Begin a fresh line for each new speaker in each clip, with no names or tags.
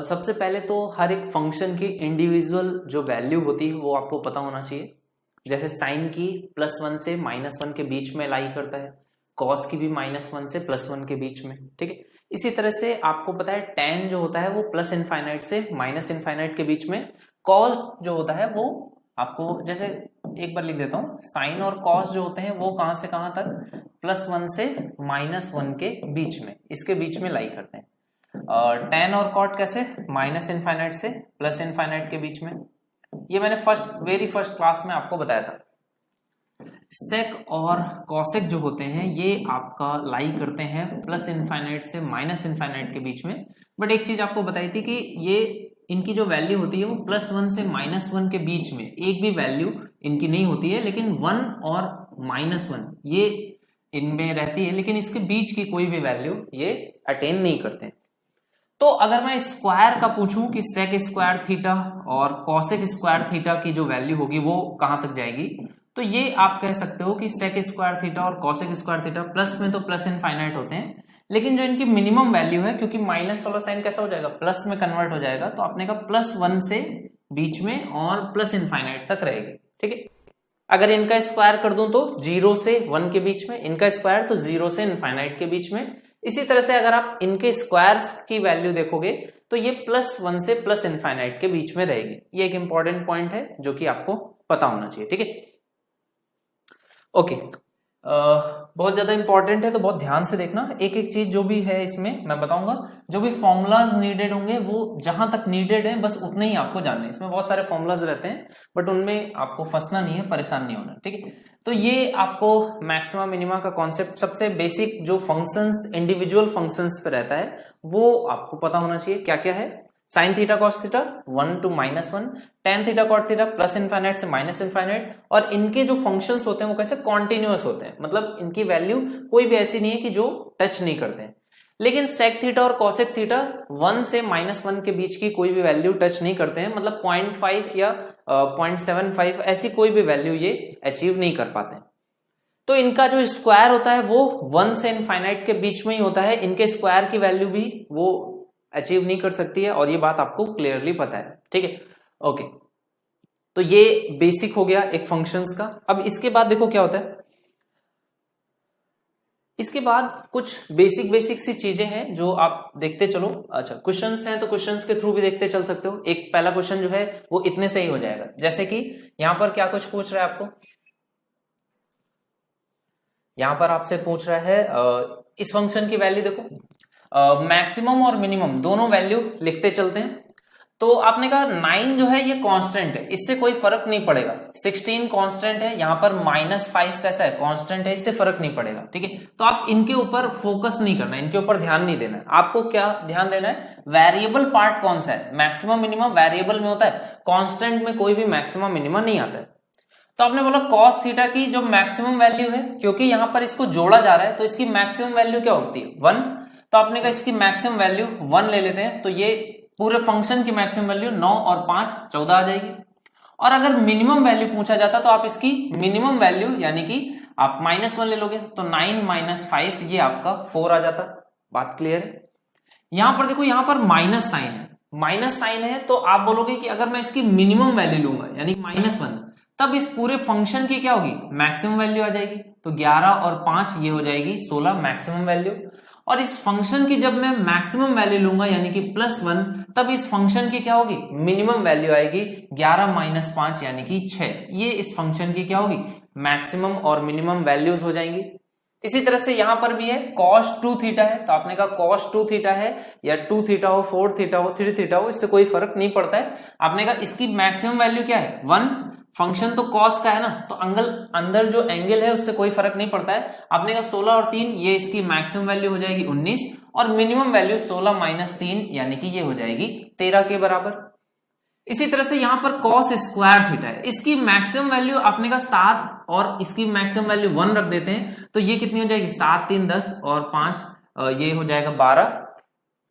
सबसे पहले तो हर एक फंक्शन की इंडिविजुअल जो वैल्यू होती है वो आपको पता होना चाहिए। जैसे साइन की +1 से -1 के बीच में लाई करता है, कॉस की भी -1 से +1 के बीच में, ठीक है। इसी तरह से आपको पता है tan जो होता है वो +∞ से -∞ के बीच में, कॉस जो होता है वो आपको, जैसे एक बार लिख देता हूं, साइन और कॉस जो होते हैं वो कहां से कहां तक, +1 से -1 के बीच में, इसके बीच में लाई करते हैं। tan और cot कैसे, -∞ से +∞ के बीच में। ये मैंने वेरी फर्स्ट क्लास में आपको बताया था। सेक और कॉसेक जो होते हैं ये आपका लाई करते हैं +∞ से -∞ के बीच में। बट एक चीज आपको बताई थी कि ये इनकी जो वैल्यू होती है वो +1 से -1 के बीच में, एक भी वैल्यू इनकी नहीं होती है, लेकिन 1 और -1 ये इनमें रहती है, लेकिन इसके बीच की कोई भी वैल्यू ये अटेन नहीं करते। तो अगर मैं स्क्वायर का पूछूं कि सेक स्क्वायर थीटा और कॉसेक स्क्वायर थीटा की जो वैल्यू होगी वो कहां तक जाएगी, तो ये आप कह सकते हो कि सेक स्क्वायर थीटा और कॉसेक स्क्वायर थीटा प्लस में तो +∞ होते हैं, लेकिन जो इनकी मिनिमम वैल्यू है, क्योंकि माइनस वाला साइन कैसा हो जाएगा, प्लस में कन्वर्ट हो जाएगा, तो आपने कहा +1 से बीच में और +∞ तक रहेगी, ठीक है। अगर इनका स्क्वायर कर दूं तो 0 से 1 के बीच में, इनका स्क्वायर तो 0 से ∞ के बीच में। इसी तरह से अगर आप इनके स्क्वायर्स की वैल्यू देखोगे तो ये +1 से +∞ के बीच में रहेगी। ये एक इंपॉर्टेंट पॉइंट है जो कि आपको पता होना चाहिए, ठीक है। ओके, बहुत ज्यादा इंपॉर्टेंट है तो बहुत ध्यान से देखना। एक एक चीज जो भी है इसमें मैं बताऊंगा, जो भी फॉर्मूलाज नीडेड होंगे वो जहां तक नीडेड है बस उतने ही आपको जानने। इसमें बहुत सारे फॉर्मूलाज रहते हैं बट उनमें आपको फंसना नहीं है, परेशान नहीं होना, ठीक है। तो ये आपको मैक्सिमा मिनिमा का कॉन्सेप्ट, सबसे बेसिक जो फंक्शंस इंडिविजुअल फंक्शंस पे रहता है वो आपको पता होना चाहिए। क्या क्या है, sine theta cos theta 1 to -1, tan theta cot theta +∞ से -∞, और इनके जो फंक्शंस होते हैं वो कैसे कॉन्टिन्यूअस होते हैं, मतलब इनकी वैल्यू कोई भी ऐसी नहीं है कि जो टच नहीं करते हैं। लेकिन सेक थीटा और कॉसेक थीटा 1 से -1 के बीच की कोई भी वैल्यू टच नहीं करते हैं, मतलब 0.5 या 0.75 ऐसी कोई भी वैल्यू ये अचीव नहीं कर पाते हैं। तो इनका जो स्क्वायर होता है वो 1 से ∞ के बीच में ही होता है, इनके स्क्वायर की वैल्यू भी वो अचीव नहीं कर सकती है, और ये बात आपको क्लियरली पता है, ठीक है। ओके, तो ये बेसिक हो गया एक फंक्शंस का। अब इसके बाद देखो क्या होता है, इसके बाद कुछ बेसिक सी चीजें हैं जो आप देखते चलो। अच्छा, क्वेश्चंस हैं तो क्वेश्चंस के थ्रू भी देखते चल सकते हो। एक पहला क्वेश्चन जो है वो इतने से ही हो जाएगा, जैसे कि यहां पर क्या कुछ पूछ रहा है आपको, यहां पर आपसे पूछ रहा है इस फंक्शन की वैल्यू देखो, मैक्सिमम और मिनिमम दोनों वैल्यू लिखते चलते हैं। तो आपने कहा 9 जो है ये कांस्टेंट है, इससे कोई फर्क नहीं पड़ेगा। 16 कांस्टेंट है, यहां पर -5 कैसा है, कांस्टेंट है, इससे फर्क नहीं पड़ेगा, ठीक है। तो आप इनके ऊपर फोकस नहीं करना है, इनके ऊपर ध्यान नहीं देना है। आपको क्या ध्यान देना है, वेरिएबल पार्ट कौन सा है, मैक्सिमम मिनिमम वेरिएबल में होता है, कांस्टेंट में कोई भी मैक्सिमम मिनिमम नहीं आता है। तो आपने बोला कॉस थीटा की जो मैक्सिमम वैल्यू है, क्योंकि यहां पर इसको जोड़ा जा रहा है तो इसकी मैक्सिमम वैल्यू क्या होती है, 1। तो आपने कहा इसकी मैक्सिमम वैल्यू 1 ले लेते हैं, तो ये पूरे फंक्शन की मैक्सिमम वैल्यू 9 और 5 14 आ जाएगी। और अगर मिनिमम वैल्यू पूछा जाता तो आप इसकी मिनिमम वैल्यू यानी कि आप -1 ले लोगे, तो 9 - 5 ये आपका 4 आ जाता। बात क्लियर है। यहां पर देखो, यहां पर माइनस साइन है, तो आप बोलोगे कि अगर मैं इसकी मिनिमम वैल्यू लूंगा यानी -1, तब इस पूरे फंक्शन की क्या होगी, मैक्सिमम वैल्यू आ जाएगी। तो 11 और 5 ये हो जाएगी 16 मैक्सिमम वैल्यू। और इस फंक्शन की जब मैं मैक्सिमम वैल्यू लूंगा यानी कि +1, तब इस फंक्शन की क्या होगी, मिनिमम वैल्यू आएगी 11 - 5 यानी कि 6। ये इस फंक्शन की क्या होगी, मैक्सिमम और मिनिमम वैल्यूज हो जाएंगी। इसी तरह से यहां पर भी है cos 2 थीटा है, तो आपने कहा cos 2 थीटा है या 2 थीटा हो, 4 थीटा हो, 3 थीटा हो, इससे कोई फर्क नहीं पड़ता है। आपने कहा इसकी मैक्सिमम वैल्यू क्या है, 1। फंक्शन तो cos का है ना, तो अंदर जो एंगल है उससे कोई फर्क नहीं पड़ता है। आपने कहा 16 और 3 ये इसकी मैक्सिमम वैल्यू हो जाएगी 19, और मिनिमम वैल्यू 16 - 3 यानी कि ये हो जाएगी 13 के बराबर। इसी तरह से यहां पर cos स्क्वायर थीटा है, इसकी मैक्सिमम वैल्यू आपने कहा 7 और इसकी मैक्सिमम वैल्यू 1 रख देते हैं, तो ये कितनी हो जाएगी, 7 3 10 और 5 ये हो जाएगा 12।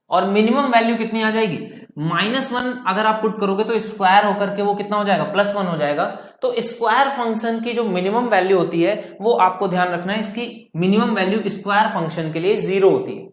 और मिनिमम वैल्यू कितनी आ जाएगी, -1 अगर आप पुट करोगे तो स्क्वायर होकर के वो कितना हो जाएगा, +1 हो जाएगा। तो स्क्वायर फंक्शन की जो मिनिमम वैल्यू होती है वो आपको ध्यान रखना है, इसकी मिनिमम वैल्यू स्क्वायर फंक्शन के लिए 0 होती है।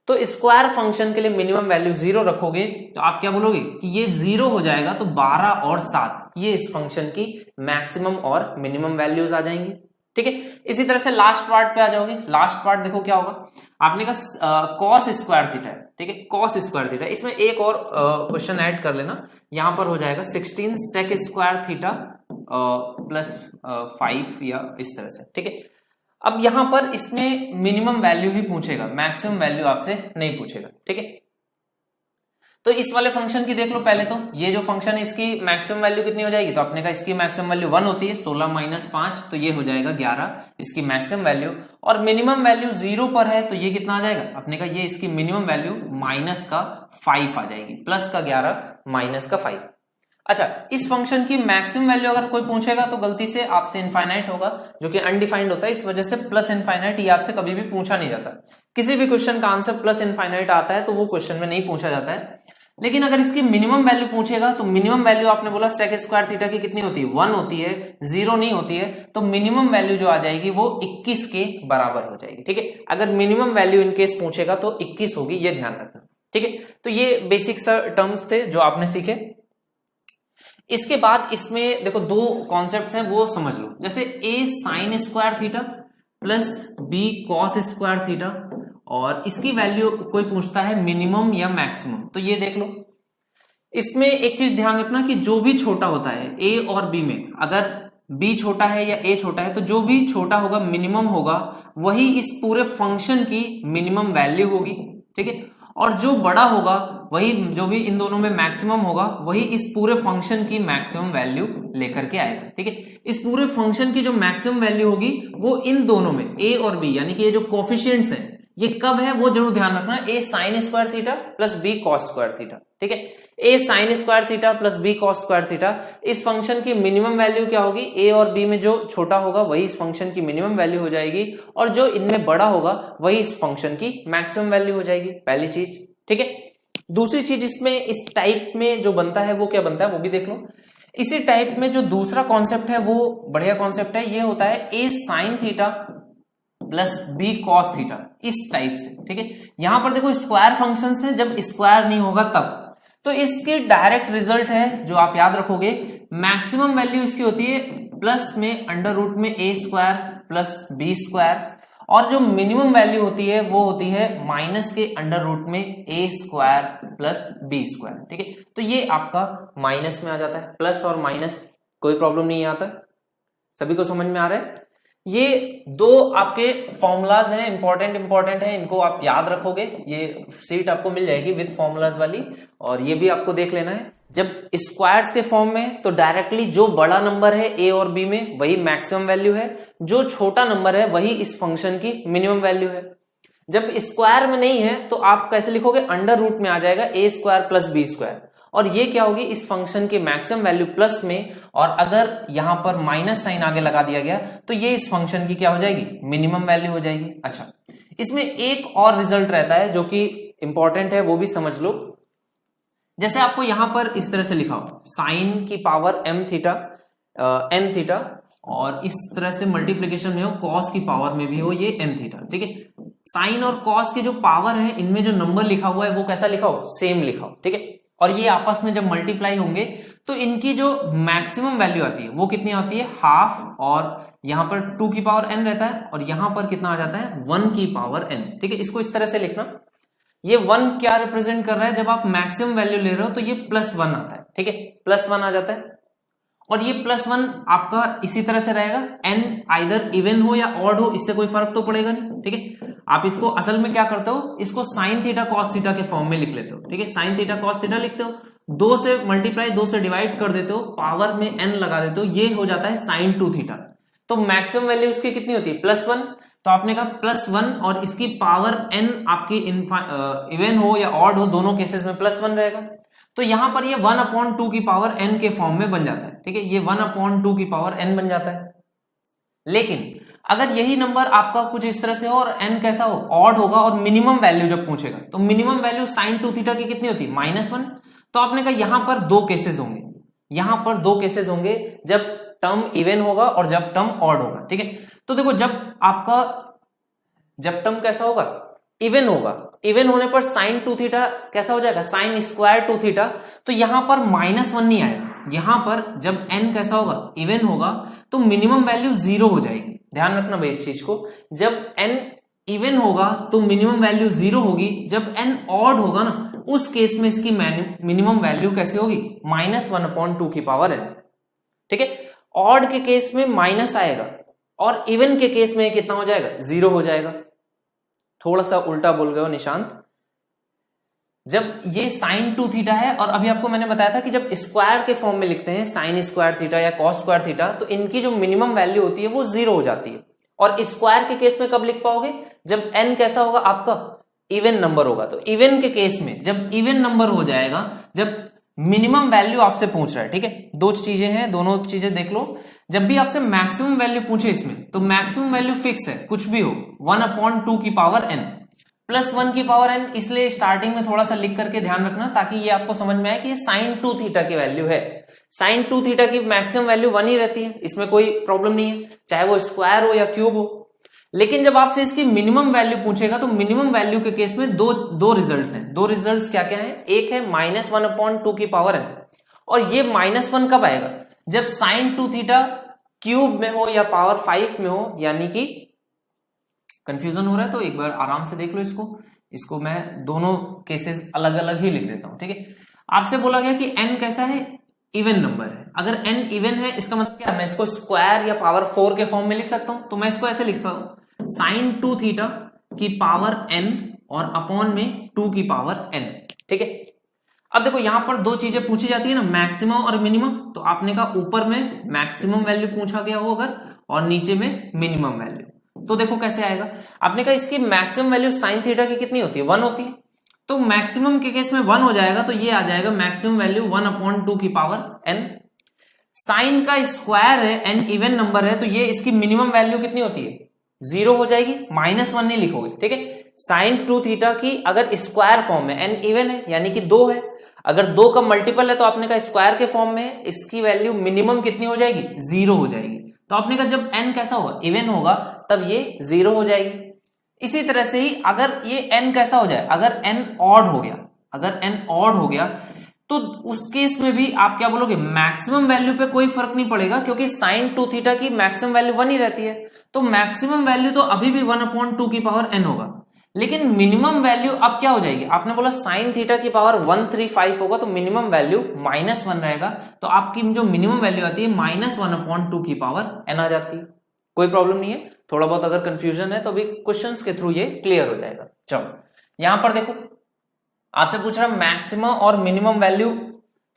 तो स्क्वायर फंक्शन के लिए मिनिमम वैल्यू 0 रखोगे तो आप क्या बोलोगे कि ये 0 हो जाएगा, तो 12 और 7 ये इस फंक्शन की मैक्सिमम और मिनिमम वैल्यूज आ जाएंगी। ठीक है, इसी तरह से लास्ट पार्ट पे आ जाओगे। लास्ट पार्ट देखो क्या होगा, आपने कहा कॉस स्क्वायर थीटा है, ठीक है, कॉस स्क्वायर थीटा। इसमें एक और क्वेश्चन ऐड कर लेना, यहां पर हो जाएगा 16 सेक स्क्वायर थीटा प्लस 5 या इस तरह से। ठीक है, अब यहां पर इसमें मिनिमम वैल्यू ही पूछेगा, मैक्सिमम वैल्यू आपसे नहीं पूछेगा। ठीक है, तो इस वाले फंक्शन की देख लो पहले। तो ये जो फंक्शन है इसकी मैक्सिमम वैल्यू कितनी हो जाएगी, तो आपने कहा इसकी मैक्सिमम वैल्यू 1 होती है, 16 माइनस 5 तो ये हो जाएगा 11 इसकी मैक्सिमम वैल्यू, और मिनिमम वैल्यू 0 पर है तो ये कितना आ जाएगा, आपने कहा ये इसकी मिनिमम वैल्यू माइनस का 5 आ जाएगी, प्लस का 11 माइनस का 5। अच्छा, इस फंक्शन की मैक्सिमम वैल्यू अगर कोई पूछेगा तो गलती से आपसे इनफाइनाइट होगा, जो कि अनडिफाइंड होता है, इस वजह से प्लस इनफाइनाइट ये आपसे कभी भी पूछा नहीं जाता। किसी भी क्वेश्चन का आंसर प्लस इनफाइनाइट आता है तो वो क्वेश्चन में नहीं पूछा जाता है। लेकिन अगर इसकी मिनिमम वैल्यू पूछेगा तो मिनिमम वैल्यू आपने बोला सेक स्क्वायर थीटा की कितनी होती है, 1 होती है, 0 नहीं होती है, तो मिनिमम वैल्यू जो आ जाएगी वो 21 के बराबर हो जाएगी। ठीक है, अगर मिनिमम वैल्यू इन केस पूछेगा तो 21 होगी, ये ध्यान रखना। ठीक है, तो ये बेसिक सा टर्म्स थे जो आपने सीखे। इसके बाद इसमें देखो दो कॉन्सेप्ट्स हैं वो समझ लो, जैसे a sine square theta plus b cos square theta, और इसकी वैल्यू कोई पूछता है मिनिमम या मैक्सिमम, तो ये देख लो। इसमें एक चीज ध्यान रखना कि जो भी छोटा होता है a और b में, अगर b छोटा है या a छोटा है तो जो भी छोटा होगा मिनिमम होगा, वही इस पूरे फंक्शन की मिनिमम वैल्यू होगी। ठीक है, और जो बड़ा होगा वही, जो भी इन दोनों में मैक्सिमम होगा वही इस पूरे फंक्शन की मैक्सिमम वैल्यू लेकर के आएगा। ठीक है, इस पूरे फंक्शन की जो मैक्सिमम वैल्यू होगी वो इन दोनों में a और b, यानी कि ये जो कोफिशिएंट्स हैं ये कब है वो जरूर ध्यान रखना, a sine square theta plus b cos square theta. ठीक है, a sine square theta plus b cos square theta, इस फंक्शन की मिनिमम वैल्यू क्या होगी, a और b में जो छोटा होगा वही इस फंक्शन की मिनिमम वैल्यू हो जाएगी, और जो इनमें बड़ा होगा वही इस फंक्शन की मैक्सिमम वैल्यू हो जाएगी, पहली चीज। ठीक है, दूसरी चीज इसमें इस टाइप में जो बनता है वो क्या बनता है वो भी देख लो। इसी टाइप में जो दूसरा कॉन्सेप्ट है वो बढ़िया कॉन्सेप्ट है, ये होता है a sign theta plus b cos theta, इस टाइप से। ठीक है, यहां पर देखो स्क्वायर फंक्शंस हैं, जब स्क्वायर नहीं होगा तब, तो इसके डायरेक्ट रिजल्ट है जो आप याद रखोगे, मैक्सिमम वैल्यू इसकी होती है प्लस में अंडर रूट में a square plus b square, और जो मिनिमम वैल्यू होती है वो होती है माइनस के अंडर रूट में a square plus b square. ठीक है, तो ये आपका माइनस में आ जाता है, प्लस और माइनस कोई प्रॉब्लम नहीं आता, सभी को समझ में आ रहा है। ये दो आपके फॉर्मूलाज हैं, इंपॉर्टेंट है, इनको आप याद रखोगे, ये सीट आपको मिल जाएगी विद फॉर्मूलाज वाली, और ये भी आपको देख लेना है। जब स्क्वायर्स के फॉर्म में तो डायरेक्टली जो बड़ा नंबर है a और b में वही मैक्सिमम वैल्यू है, जो छोटा नंबर है वही इस फंक्शन की मिनिमम वैल्यू है। जब स्क्वायर में नहीं है तो आप कैसे लिखोगे, अंडर रूट में आ जाएगा a square plus b square, और ये क्या होगी इस फंक्शन की मैक्सिमम वैल्यू प्लस में, और अगर यहां पर माइनस साइन आगे लगा दिया गया तो ये इस फंक्शन की क्या हो जाएगी, मिनिमम वैल्यू हो जाएगी। अच्छा, इसमें एक और रिजल्ट रहता है जो कि इंपॉर्टेंट है, वो भी समझ लो। जैसे आपको यहां पर इस तरह से लिखा हो साइन की power m theta n theta, और इस तरह से मल्टीप्लीकेशन में हो कॉस की पावर में भी हो ये n थीटा। ठीक है, साइन और कॉस के जो पावर है इनमें जो नंबर लिखा हुआ है वो कैसा लिखा हो, सेम लिखा हो। ठीक है, और ये आपस में जब मल्टीप्लाई होंगे तो इनकी जो मैक्सिमम वैल्यू आती है वो कितनी आती है, हाफ, और यहां पर 2 की पावर n रहता है, और यहां पर कितना आ जाता है 1 की पावर n। ठीक है, इसको इस तरह से लिखना, ये 1 क्या रिप्रेजेंट कर रहा है, जब आप मैक्सिमम वैल्यू ले रहे हो तो ये +1 आता है। ठीक है, +1 आ जाता है, और ये +1 आपका इसी तरह से रहेगा, n आइदर इवन हो या ऑड हो, इससे कोई फर्क तो पड़ेगा नहीं। ठीक है, आप इसको असल में क्या करते हो, इसको साइन थीटा कॉस थीटा के फॉर्म में लिख लेते हो। ठीक है, साइन थीटा कॉस थीटा लिखते हो, 2 से मल्टीप्लाई 2 से डिवाइड कर देते हो, पावर में n लगा देते हो, ये हो जाता है साइन 2 थीटा। तो मैक्सिमम वैल्यू इसकी कितनी होती है, +1, तो आपने कहा +1, और इसकी पावर n आपकी इवन हो या ऑड हो, दोनों केसेस में +1 रहेगा, तो यहां पर ये 1/2 की पावर n के फॉर्म में बन जाता है। ठीक है, ये 1/2 की पावर n बन जाता है। लेकिन अगर यही नंबर आपका कुछ इस तरह से हो और n कैसा हो, ऑड होगा, और मिनिमम वैल्यू जब पूछेगा तो मिनिमम वैल्यू साइन 2 थीटा की कितनी होती है, -1, तो आपने कहा यहां पर 2 केसेस होंगे, यहां पर 2 केसेस होंगे, जब टर्म इवन होगा और जब टर्म ऑड होगा। ठीक है, तो देखो जब टर्म कैसा होगा, इवन होगा, इवन होने पर साइन 2 थीटा कैसा हो जाएगा, साइन स्क्वायर 2 थीटा। तो यहां पर -1 नहीं आएगा, यहां पर जब n कैसा होगा, इवन होगा, तो मिनिमम वैल्यू 0 हो जाएगी। ध्यान रखना भाई इस चीज को, जब n इवन होगा तो मिनिमम वैल्यू 0 होगी, जब n ऑड होगा ना उस केस में इसकी मिनिमम वैल्यू कैसे होगी, -1/2 की पावर n। ठीक है, ऑड के केस में माइनस आएगा और इवन के केस में कितना हो जाएगा, 0 हो जाएगा। थोड़ा सा उल्टा बोल गए हो निशांत। जब ये साइन 2 थीटा है और अभी आपको मैंने बताया था कि जब स्क्वायर के फॉर्म में लिखते हैं साइन स्क्वायर थीटा या कॉस स्क्वायर थीटा, तो इनकी जो मिनिमम वैल्यू होती है वो 0 हो जाती है। और स्क्वायर के केस में कब लिख पाओगे, जब n कैसा होगा आपका, इवन नंबर होगा। तो इवन के केस में जब इवन नंबर हो जाएगा, जब मिनिमम वैल्यू आपसे पूछ रहा है, ठीक है, दो चीजें हैं, दोनों चीजें देख लो। जब भी आपसे मैक्सिमम वैल्यू पूछे इसमें, तो मैक्सिमम वैल्यू फिक्स है, कुछ भी हो, 1/2 की पावर n +1 की पावर n, इसलिए स्टार्टिंग में थोड़ा सा लिख करके ध्यान रखना ताकि ये आपको समझ में आए कि ये साइन 2 थीटा की वैल्यू है। साइन 2 थीटा की मैक्सिमम वैल्यू 1 ही रहती है, इसमें कोई प्रॉब्लम नहीं है, चाहे वो स्क्वायर हो या क्यूब हो। लेकिन जब आपसे इसकी मिनिमम वैल्यू पूछेगा तो मिनिमम वैल्यू के केस में दो रिजल्ट्स हैं। दो रिजल्ट्स क्या क्या हैं, एक है -1/2 की पावर n, और ये -1 कब आएगा, जब साइन 2 थीटा क्यूब में हो या पावर 5 में हो। यानी कि कंफ्यूजन हो रहा है तो एक बार आराम से देख लो इसको मैं दोनों केसेस अलग अलग ही लिख देता हूं। ठीक है, आपसे बोला गया कि n कैसा है, इवन नंबर है। अगर n इवन है इसका मतलब क्या है, मैं इसको स्क्वायर या पावर 4 के फॉर्म में लिख सकता हूं। तो मैं इसको ऐसे लिख सकता हूं, साइन 2 थीटा की पावर n और अपॉन में 2 की पावर n। ठीक है, अब देखो यहां पर दो चीजें पूछी जाती है ना, मैक्सिमम और मिनिमम। तो आपने कहा ऊपर में मैक्सिमम वैल्यू पूछा गया हो अगर, और नीचे में मिनिमम वैल्यू, तो देखो कैसे आएगा। आपने कहा इसकी मैक्सिमम वैल्यू साइन थीटा की कितनी होती है, 1 होती है। तो मैक्सिमम के केस में 1 हो जाएगा, तो ये आ जाएगा मैक्सिमम वैल्यू 1/2 की पावर n। साइन का स्क्वायर है, n इवन नंबर है, तो ये इसकी मिनिमम वैल्यू कितनी होती है, 0 हो जाएगी, -1 नहीं लिखोगे। ठीक है, साइन 2 थीटा की अगर स्क्वायर फॉर्म में, n इवन है यानी कि 2 है, अगर 2 का मल्टीपल है तो आपने कहा स्क्वायर के फॉर्म में, इसकी वैल्यू मिनिमम कितनी हो जाएगी, 0 हो जाएगी। तो आपने कहा जब n कैसा होगा, इवन होगा, तब ये 0 हो जाएगी। इसी तरह से ही अगर ये n कैसा हो जाए, अगर n ऑड हो गया, अगर n ऑड हो गया, तो उस केस में भी आप क्या बोलोगे, मैक्सिमम वैल्यू पे कोई फर्क नहीं पड़ेगा, क्योंकि साइन 2 थीटा की मैक्सिमम वैल्यू 1 ही रहती है। तो मैक्सिमम वैल्यू तो अभी भी 1/2 की पावर n होगा, लेकिन मिनिमम वैल्यू अब क्या हो जाएगी, आपने बोला साइन थीटा की पावर 135 होगा, तो मिनिमम वैल्यू -1 रहेगा। तो आपकी जो मिनिमम वैल्यू आती है -1/2 की पावर n आ जाती है। कोई प्रॉब्लम नहीं है, थोड़ा बहुत अगर कंफ्यूजन है तो अभी क्वेश्चंस के थ्रू ये क्लियर हो जाएगा। चलो यहां पर देखो, आपसे पूछ रहा मैक्सिमम और मिनिमम वैल्यू,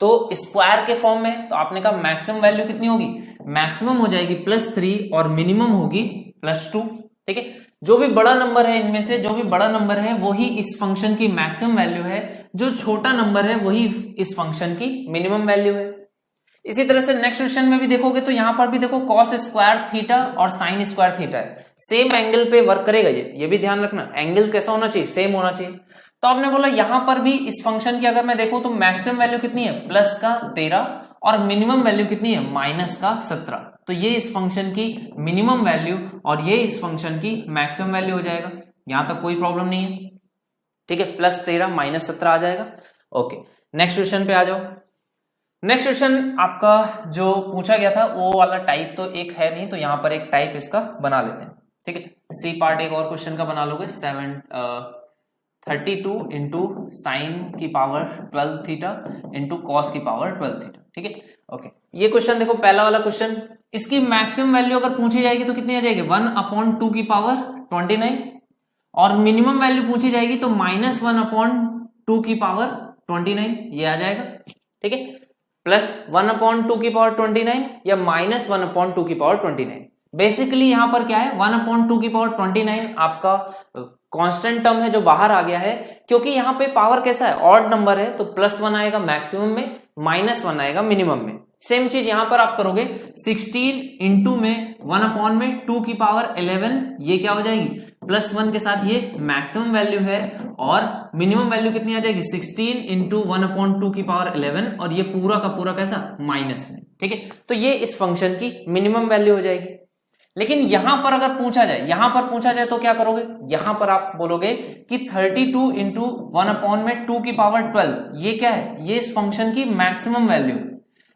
तो स्क्वायर के फॉर्म में, तो आपने कहा मैक्सिमम वैल्यू कितनी होगी, मैक्सिमम हो जाएगी +3 और मिनिमम होगी +2। ठीक है, जो भी बड़ा नंबर है इनमें से, जो भी बड़ा नंबर है वही इस फंक्शन की मैक्सिमम वैल्यू है, जो छोटा नंबर है वही इस फंक्शन की मिनिमम वैल्यू है। इसी तरह से नेक्स्ट क्वेश्चन में भी देखोगे तो यहां पर भी देखो कॉस स्क्वायर थीटा और साइन स्क्वायर थीटा है, सेम एंगल पे वर्क करेगा ये भी ध्यान रखना, एंगल कैसा होना चाहिए, सेम होना चाहिए। तो आपने बोला यहां पर भी इस फंक्शन की अगर मैं देखूं तो मैक्सिमम वैल्यू कितनी है, +13 और मिनिमम वैल्यू कितनी है, -17। तो ये इस फंक्शन की मिनिमम वैल्यू और ये इस फंक्शन की मैक्सिमम वैल्यू हो जाएगा। यहां तक कोई प्रॉब्लम नहीं है। ठीक है, +13 -17 आ जाएगा। ओके, नेक्स्ट क्वेश्चन पे आ जाओ। नेक्स्ट क्वेश्चन आपका जो पूछा गया था वो वाला टाइप तो एक है नहीं, तो यहां पर एक टाइप इसका बना लेते हैं। ठीक है, सी पार्ट एक और क्वेश्चन का बना लोगे, 32 इंटू साइन की पावर 12 थीटा इंटू कॉस की पावर 12 थीटा। ठीक है, ओके, ये क्वेश्चन देखो, पहला वाला क्वेश्चन, इसकी मैक्सिमम वैल्यू अगर पूछी जाएगी तो कितनी आ जाएगी, 1/2 की पावर 29, और मिनिमम वैल्यू पूछी जाएगी तो -1/2 की पावर 29, ये आ जाएगा। ठीक है, +1/2 की पावर 29 या -1/2 की पावर 29। बेसिकली यहां पर क्या है, 1/2 की पावर 29 आपका कांस्टेंट टर्म है जो बाहर आ गया है, क्योंकि यहां पे पावर कैसा है, ऑड नंबर है, तो +1 आएगा मैक्सिमम में, -1 आएगा मिनिमम में। सेम चीज यहां पर आप करोगे, 16 इंटू में 1/2 की पावर 11, ये क्या हो जाएगी, +1 के साथ ये मैक्सिमम वैल्यू है, और मिनिमम वैल्यू कितनी आ जाएगी, 16 इंटू 1/2 की पावर 11, और ये पूरा का पूरा कैसा, -9। ठीक है, तो ये इस फंक्शन की मिनिमम वैल्यू हो जाएगी। लेकिन यहां पर अगर पूछा जाए, यहां पर पूछा जाए तो क्या करोगे, यहां पर आप बोलोगे कि 32 इंटू 1/2 की पावर 12 ये क्या है, ये इस फंक्शन की मैक्सिमम वैल्यू।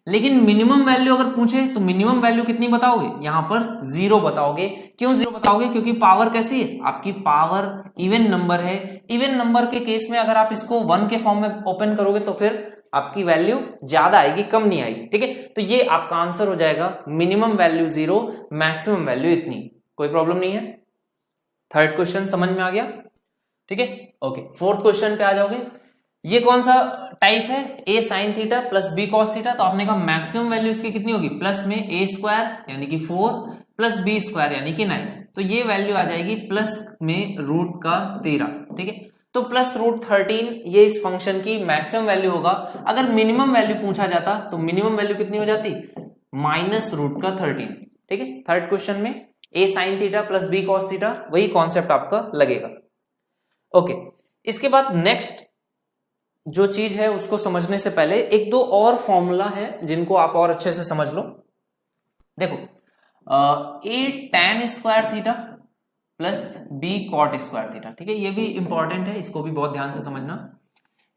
लेकिन मिनिमम वैल्यू अगर पूछे तो मिनिमम वैल्यू कितनी बताओगे, यहां पर 0 बताओगे। क्यों 0 बताओगे, क्योंकि पावर कैसी है आपकी, पावर इवन नंबर है। इवन नंबर के केस में अगर आप इसको 1 के फॉर्म में ओपन करोगे तो फिर आपकी वैल्यू ज्यादा आएगी, कम नहीं आएगी। ठीक है, तो ये आपका आंसर हो जाएगा मिनिमम वैल्यू 0, मैक्सिमम वैल्यू इतनी। कोई प्रॉब्लम नहीं है। थर्ड क्वेश्चन समझ में आ गया। ठीक है, ओके। फोर्थ क्वेश्चन पे आ जाओगे। ये कौन सा टाइप है, a sine theta plus b cos theta. तो आपने कहा मैक्सिमम वैल्यू इसकी कितनी होगी, प्लस में ए स्क्वायर यानी कि 4 प्लस बी स्क्वायर यानी कि 9। तो ये वैल्यू आ जाएगी प्लस में रूट का 13। ठीक है, तो प्लस रूट 13 ये इस फंक्शन की मैक्सिमम वैल्यू होगा। अगर मिनिमम वैल्यू पूछा जाता तो मिनिमम वैल्यू कितनी हो जाती, माइनस रूट का 13। ठीक है, थर्ड क्वेश्चन में a sine theta plus b cos theta, वही कॉन्सेप्ट आपका लगेगा। ओके, इसके बाद नेक्स्ट जो चीज है उसको समझने से पहले एक दो और फॉर्मूला है जिनको आप और अच्छे से समझ लो। देखो, a tan square theta plus b cot square theta. ठीक है, ये भी इंपॉर्टेंट है, इसको भी बहुत ध्यान से समझना।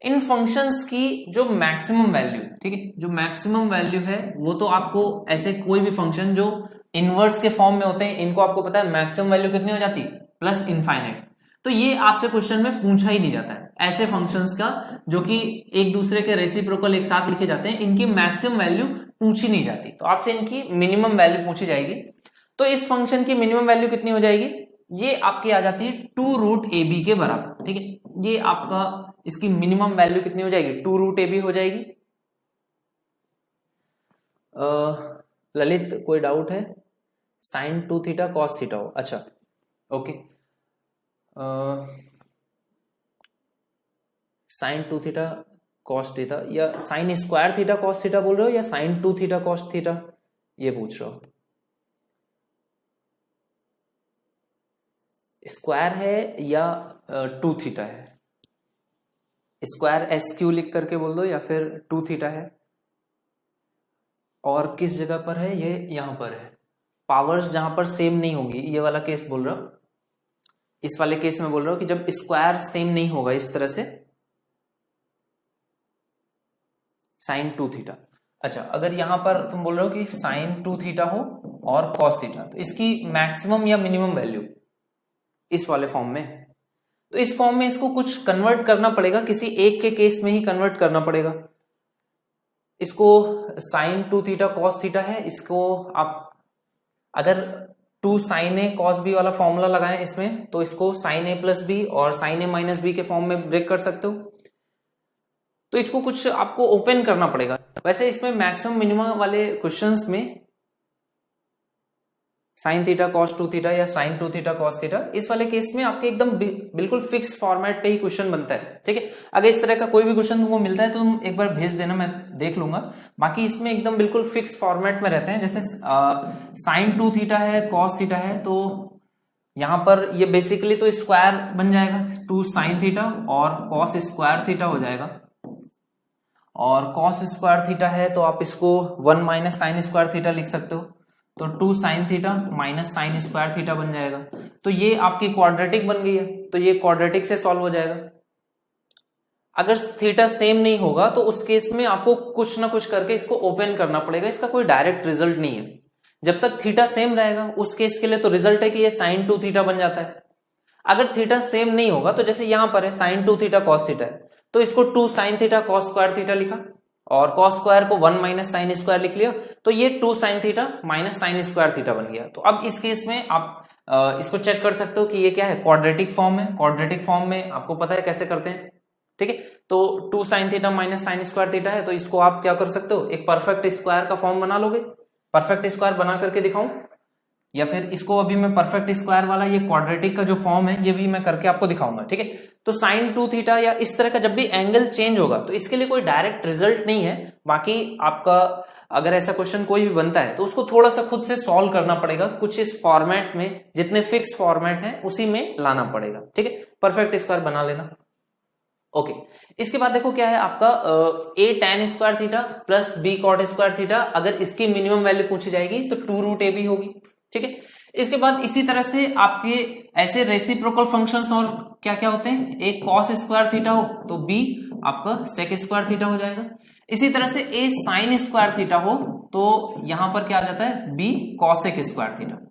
इन फंक्शंस की जो मैक्सिमम वैल्यू, ठीक है, जो मैक्सिमम वैल्यू है वो तो आपको ऐसे कोई भी फंक्शन जो इनवर्स के फॉर्म में होते हैं इनको आपको पता है मैक्सिमम वैल्यू कितनी हो जाती है, प्लस इनफाइनाइट। तो ये आपसे क्वेश्चन में पूछा ही नहीं जाता है। ऐसे फंक्शंस का जो कि एक दूसरे के रेसिप्रोकल एक साथ लिखे जाते हैं, इनकी मैक्सिमम वैल्यू पूछी नहीं जाती, तो आपसे इनकी मिनिमम वैल्यू पूछी जाएगी। तो इस फंक्शन की मिनिमम वैल्यू कितनी हो जाएगी, ये आपकी आ जाती है 2 रूट ए बी के बराबर। ठीक है, ये आपका इसकी मिनिमम वैल्यू कितनी हो जाएगी, 2 रूट ए बी हो जाएगी। ललित कोई डाउट है, साइन 2 थीटा कॉस थीटा हो, अच्छा okay. Sine 2 theta cos theta या sine square theta cos theta बोल रहे हो या साइन 2 थीटा कॉस थीटा ये पूछ रहे हो। स्क्वायर है या 2 थीटा है, स्क्वायर एस क्यू लिख करके बोल दो या फिर 2 थीटा है। और किस जगह पर है, ये यहां पर है। पावर्स जहां पर सेम नहीं होगी, ये वाला केस बोल रहा हूं। इस वाले केस में बोल रहा हूं कि जब स्क्वायर सेम नहीं होगा इस तरह से, साइन 2 थीटा। अच्छा, अगर यहां पर तुम बोल रहे हो कि साइन 2 थीटा हो और कॉस थीटा, तो इसकी मैक्सिमम या मिनिमम वैल्यू इस वाले फॉर्म में, तो इस फॉर्म में इसको कुछ कन्वर्ट करना पड़ेगा, किसी एक के केस में ही कन्वर्ट करना पड़ेगा। इसको साइन 2 थीटा कॉस थीटा है, इसको आप अगर 2 साइन ए कॉस बी वाला फॉर्मूला लगाएं इसमें, तो इसको साइन ए प्लस बी और साइन ए माइनस बी के फॉर्म में ब्रेक कर सकते हो। तो इसको कुछ आपको ओपन करना पड़ेगा। वैसे इसमें मैक्सिमम मिनिमम वाले क्वेश्चंस में साइन थीटा कॉस 2 थीटा या साइन 2 थीटा कॉस थीटा, इस वाले केस में आपके एकदम बिल्कुल फिक्स फॉर्मेट पे ही क्वेश्चन बनता है। ठीक है, अगर इस तरह का कोई भी क्वेश्चन तुमको मिलता है तो तुम एक बार भेज देना, मैं देख लूंगा। बाकी इसमें एकदम बिल्कुल फिक्स फॉर्मेट में रहते हैं। जैसे साइन 2 थीटा है कॉस थीटा है, तो यहां पर ये बेसिकली तो स्क्वायर बन जाएगा 2 साइन थीटा और कॉस स्क्वायर थीटा हो जाएगा। और कॉस स्क्वायर थीटा है तो आप इसको 1 माइनस साइन स्क्वायर थीटा लिख सकते हो, तो 2 sine theta minus sign square theta बन जाएगा। तो ये आपकी क्वाड्रेटिक बन गई है, तो ये क्वाड्रेटिक से सॉल्व हो जाएगा। अगर थीटा सेम नहीं होगा तो उस केस में आपको कुछ ना कुछ करके इसको ओपन करना पड़ेगा, इसका कोई डायरेक्ट रिजल्ट नहीं है। जब तक थीटा सेम रहेगा उस केस के लिए तो रिजल्ट है कि ये साइन 2 थीटा बन जाता है। अगर थीटा सेम नहीं होगा तो जैसे यहां पर है साइन 2 थीटा कॉस थीटा है, तो इसको 2 sign theta cos square theta लिखा और कॉस स्क्वायर को 1 माइनस साइन स्क्वायर लिख लिया, तो ये 2 sine theta minus sign square theta बन गया। तो अब इस केस में आप इसको चेक कर सकते हो कि ये क्या है, क्वाड्रेटिक फॉर्म है। क्वाड्रेटिक फॉर्म में आपको पता है कैसे करते हैं। ठीक है, तो 2 sine theta minus sign square theta है, तो इसको आप क्या कर सकते हो, एक परफेक्ट स्क्वायर का फॉर्म बना लोगे। परफेक्ट स्क्वायर बना करके दिखाऊं या फिर इसको अभी मैं परफेक्ट स्क्वायर वाला ये क्वाड्रेटिक का जो फॉर्म है ये भी मैं करके आपको दिखाऊंगा। ठीक है, तो साइन 2 थीटा या इस तरह का जब भी एंगल चेंज होगा तो इसके लिए कोई डायरेक्ट रिजल्ट नहीं है। बाकी आपका अगर ऐसा क्वेश्चन कोई भी बनता है तो उसको थोड़ा सा खुद से सॉल्व करना पड़ेगा, कुछ इस फॉर्मेट में जितने फिक्स फॉर्मेट है उसी में लाना पड़ेगा। ठीक है, परफेक्ट स्क्वायर बना लेना। ओके, इसके बाद देखो क्या है आपका a tan square theta plus b cot square theta. अगर इसकी मिनिमम वैल्यू पूछी जाएगी तो 2 रूट ए बी होगी। ठीक है, इसके बाद इसी तरह से आपके ऐसे रेसिप्रोकल फंक्शंस और क्या क्या होते हैं, एक कॉस स्क्वायर थीटा हो तो बी आपका सेक स्क्वायर थीटा हो जाएगा। इसी तरह से ए साइन स्क्वायर थीटा हो तो यहां पर क्या आ जाता है, बी कॉसेक स्क्वायर थीटा।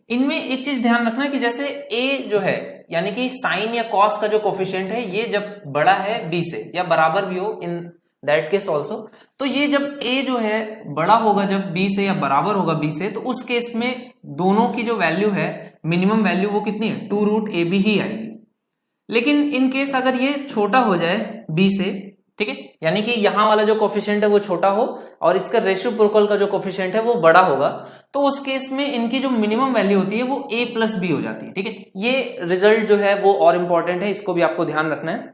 इनमें एक चीज ध्यान रखना कि जैसे ए जो है यानी कि साइन या कॉस का जो कोफिशिएंट है ये जब बड़ा है बी से या बराबर भी हो इन दैट केस ऑल्सो, तो ये जब ए जो है बड़ा होगा जब बी से या बराबर होगा बी से, तो उस केस में दोनों की जो वैल्यू है मिनिमम वैल्यू वो कितनी है, 2 रूट ए बी ही आएगी। लेकिन इन केस अगर ये छोटा हो जाए बी से, ठीक है, यानी कि यहां वाला जो कोफिशिएंट है वो छोटा हो और इसका रेसिप्रोकल का जो कोफिशिएंट है वो बड़ा होगा, तो उस केस में इनकी जो मिनिमम वैल्यू होती है वो a प्लस बी हो जाती है। ठीक है, ये रिजल्ट जो है वो और इंपॉर्टेंट है, इसको भी आपको ध्यान रखना है।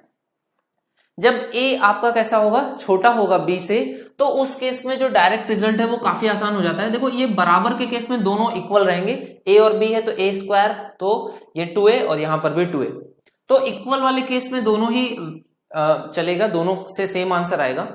जब a आपका कैसा होगा, छोटा होगा b से, तो उस केस में जो डायरेक्ट रिजल्ट है वो काफी आसान हो जाता है। देखो ये बराबर के केस में दोनों इक्वल रहेंगे, a और b है तो a स्क्वायर, तो ये 2a और यहां पर भी 2a, तो इक्वल वाले केस में दोनों ही चलेगा, दोनों से सेम आंसर आएगा।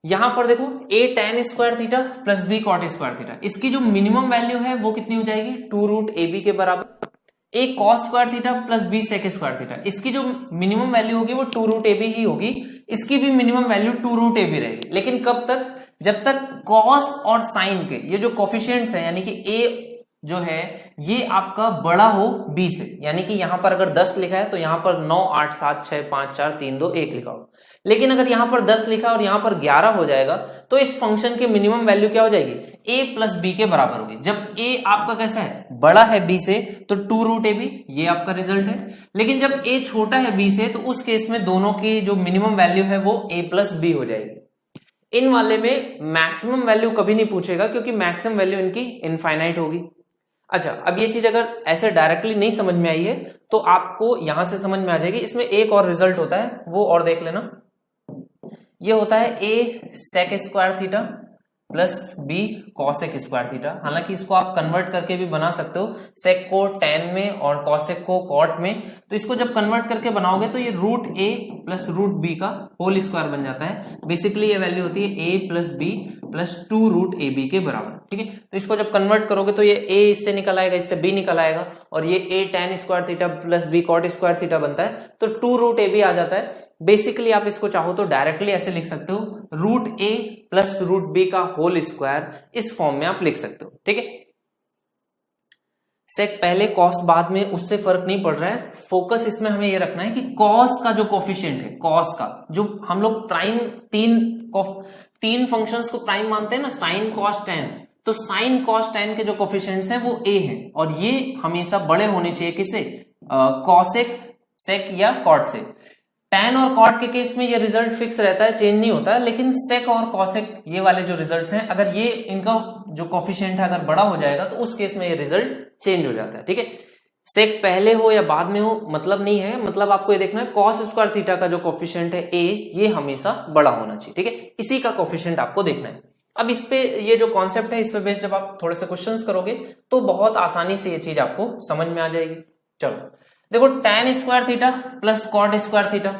यहां पर देखो a tan square theta plus b cot square theta, इसकी जो मिनिमम वैल्यू है वो कितनी हो जाएगी, 2 रूट ए बी के बराबर। a cos square theta plus b sec square theta, इसकी जो मिनिमम वैल्यू होगी वो 2 रूट ए बी ही होगी, इसकी भी minimum value 2 root A B रहेगी। लेकिन कब तक, जब तक cos और sin के ये जो कोफिशिएंट्स हैं यानी कि a जो है ये आपका बड़ा हो b से, यानी कि यहां पर अगर 10 लिखा है तो यहां पर 9 8 7 6 5 4 3 2 1 लिखा हो। लेकिन अगर यहां पर 10 लिखा और यहां पर 11 हो जाएगा तो इस फंक्शन की मिनिमम वैल्यू क्या हो जाएगी, a प्लस बी के बराबर होगी। जब a आपका कैसा है, बड़ा है b से, तो 2 रूट ए बी, ये आपका रिजल्ट है। लेकिन जब a छोटा है b से, तो उस केस में दोनों की जो मिनिमम वैल्यू है वो a प्लस बी हो जाएगी। इन वाले में मैक्सिमम वैल्यू कभी नहीं पूछेगा क्योंकि मैक्सिमम वैल्यू इनकी इनफाइनाइट होगी। अच्छा, अब ये चीज अगर ऐसे डायरेक्टली नहीं समझ में आई है तो आपको यहां से समझ में आ जाएगी। इसमें एक और रिजल्ट होता है वो और देख लेना, ये होता है a sec square theta plus b cosec square theta. हालांकि इसको आप कन्वर्ट करके भी बना सकते हो, सेक को tan में और कॉसेक को कॉट में, तो इसको जब कन्वर्ट करके बनाओगे तो ये root a plus root b का होल स्क्वायर बन जाता है। बेसिकली ये वैल्यू होती है a plus B plus 2 root A B के बराबर। ठीक है, तो इसको जब कन्वर्ट करोगे तो ये a इससे निकल आएगा, इससे b निकल आएगा और ये a tan square theta plus b cot square theta बनता है, तो 2 रूट ए बी आ जाता है। बेसिकली आप इसको चाहो तो डायरेक्टली ऐसे लिख सकते हो, root a plus root b का होल स्क्वायर, इस फॉर्म में आप लिख सकते हो। ठीक है, सेक पहले कॉस बाद में, उससे फर्क नहीं पड़ रहा है। फोकस इसमें हमें ये रखना है कि कॉस का जो कोफिशिएंट है, कॉस का जो हम लोग प्राइम तीन फंक्शंस को प्राइम मानते हैं ना, साइन कॉस टैन, तो साइन कॉस टैन के जो कोफिशिएंट्स हैं वो a हैं और ये हमेशा बड़े होने चाहिए किससे, कॉसेक, सेक या कॉट से। टैन और कॉट के केस में ये रिजल्ट फिक्स रहता है, चेंज नहीं होता है, लेकिन सेक और कॉसेक ये वाले जो रिजल्ट्स हैं, अगर ये इनका जो कोफिशिएंट है अगर बड़ा हो जाएगा तो उस केस में ये रिजल्ट चेंज हो जाता है। ठीक है, सेक पहले हो या बाद में हो मतलब नहीं है, मतलब आपको ये देखना है कॉस स्क्वायर थीटा का जो कोफिशिएंट है a, ये हमेशा बड़ा होना चाहिए। ठीक है, इसी का कोफिशिएंट आपको देखना है। अब इस पे ये जो कॉन्सेप्ट है इस पे बेस्ड जब आप थोड़े से क्वेश्चंस करोगे तो बहुत आसानी से ये चीज आपको समझ में आ जाएगी। चलो देखो, tan square theta plus cot square theta,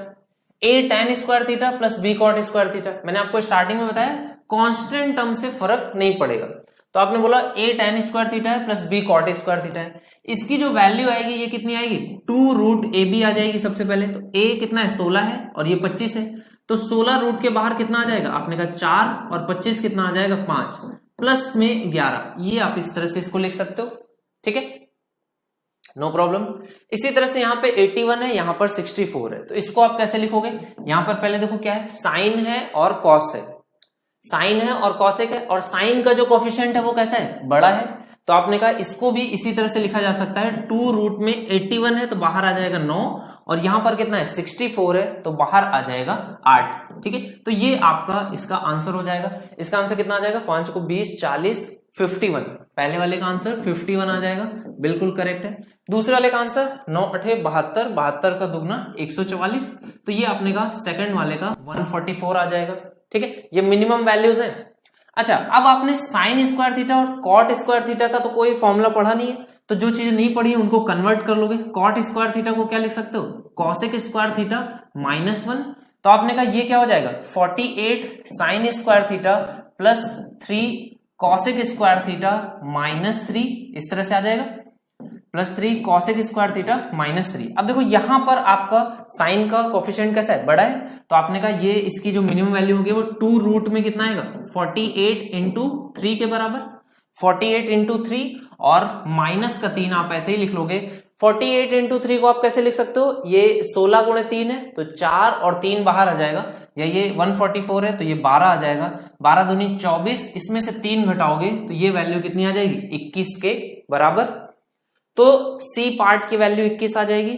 a tan square theta plus b cot square theta, मैंने आपको स्टार्टिंग में बताया कांस्टेंट टर्म से फर्क नहीं पड़ेगा, तो आपने बोला a tan स्क्वायर थीटा है plus b cot square theta है, इसकी जो वैल्यू आएगी ये कितनी आएगी, 2 रूट ए बी आ जाएगी सबसे पहले। तो a कितना है, 16 है और ये 25 है, तो 16 रूट के बाहर कितना आ जाएगा, आपने कहा 4 और 25 कितना आ जाएगा 5 प्लस में 11, ये आप इस तरह से इसको लिख सकते हो। ठीक है, नो प्रॉब्लम। इसी तरह से यहाँ पे 81 है, यहाँ पर 64 है, तो इसको आप कैसे लिखोगे, यहाँ पर पहले देखो क्या है, साइन है और कॉस है, साइन है और कॉसेक है, और साइन का जो कोफिशिएंट है वो कैसा है, बड़ा है, तो आपने कहा इसको भी इसी तरह से लिखा जा सकता है। 2 रूट में 81 है तो बाहर आ जाएगा 9 और यहां पर कितना है 64 है तो बाहर आ जाएगा 8। ठीक है, तो ये आपका इसका आंसर हो जाएगा। इसका आंसर कितना आ जाएगा, 5 को 20 40 51, पहले वाले का आंसर 51 आ जाएगा, बिल्कुल करेक्ट है। दूसरे वाले का आंसर 9 8 72, 72 का दुगना 144, तो ये आपने कहा सेकंड वाले का 144 आ जाएगा। ठीक है, ये मिनिमम वैल्यूज है। अच्छा, अब आपने साइन स्क्वायर थीटा और कॉट स्क्वायर थीटा का तो कोई फॉर्मूला पढ़ा नहीं है, तो जो चीजें नहीं पढ़ी है उनको कन्वर्ट कर लोगे। कॉट स्क्वायर थीटा को क्या लिख सकते हो, कॉसेक स्क्वायर थीटा -1, तो आपने कहा ये क्या हो जाएगा 48 sign square theta plus 3 cosec square theta -3, इस तरह से आ जाएगा, +3 कॉसेक स्क्वायर थीटा -3। अब देखो यहां पर आपका साइन का कोफिशिएंट कैसा है, बड़ा है, तो आपने कहा ये इसकी जो मिनिमम वैल्यू होगी वो 2 रूट में कितना आएगा, 48 इंटू 3 के बराबर, 48 इंटू 3, और माइनस का 3 आप ऐसे ही लिख लोगे। 48 इंटू 3 को आप कैसे लिख सकते हो, ये 16 गुणे 3 है तो 4 और 3 बाहर आ जाएगा, या ये 144 है तो ये 12 आ जाएगा, 12 दूनी 24, इसमें से 3 घटाओगे तो ये वैल्यू कितनी आ जाएगी, 21 के बराबर। तो सी पार्ट की वैल्यू 21 आ जाएगी।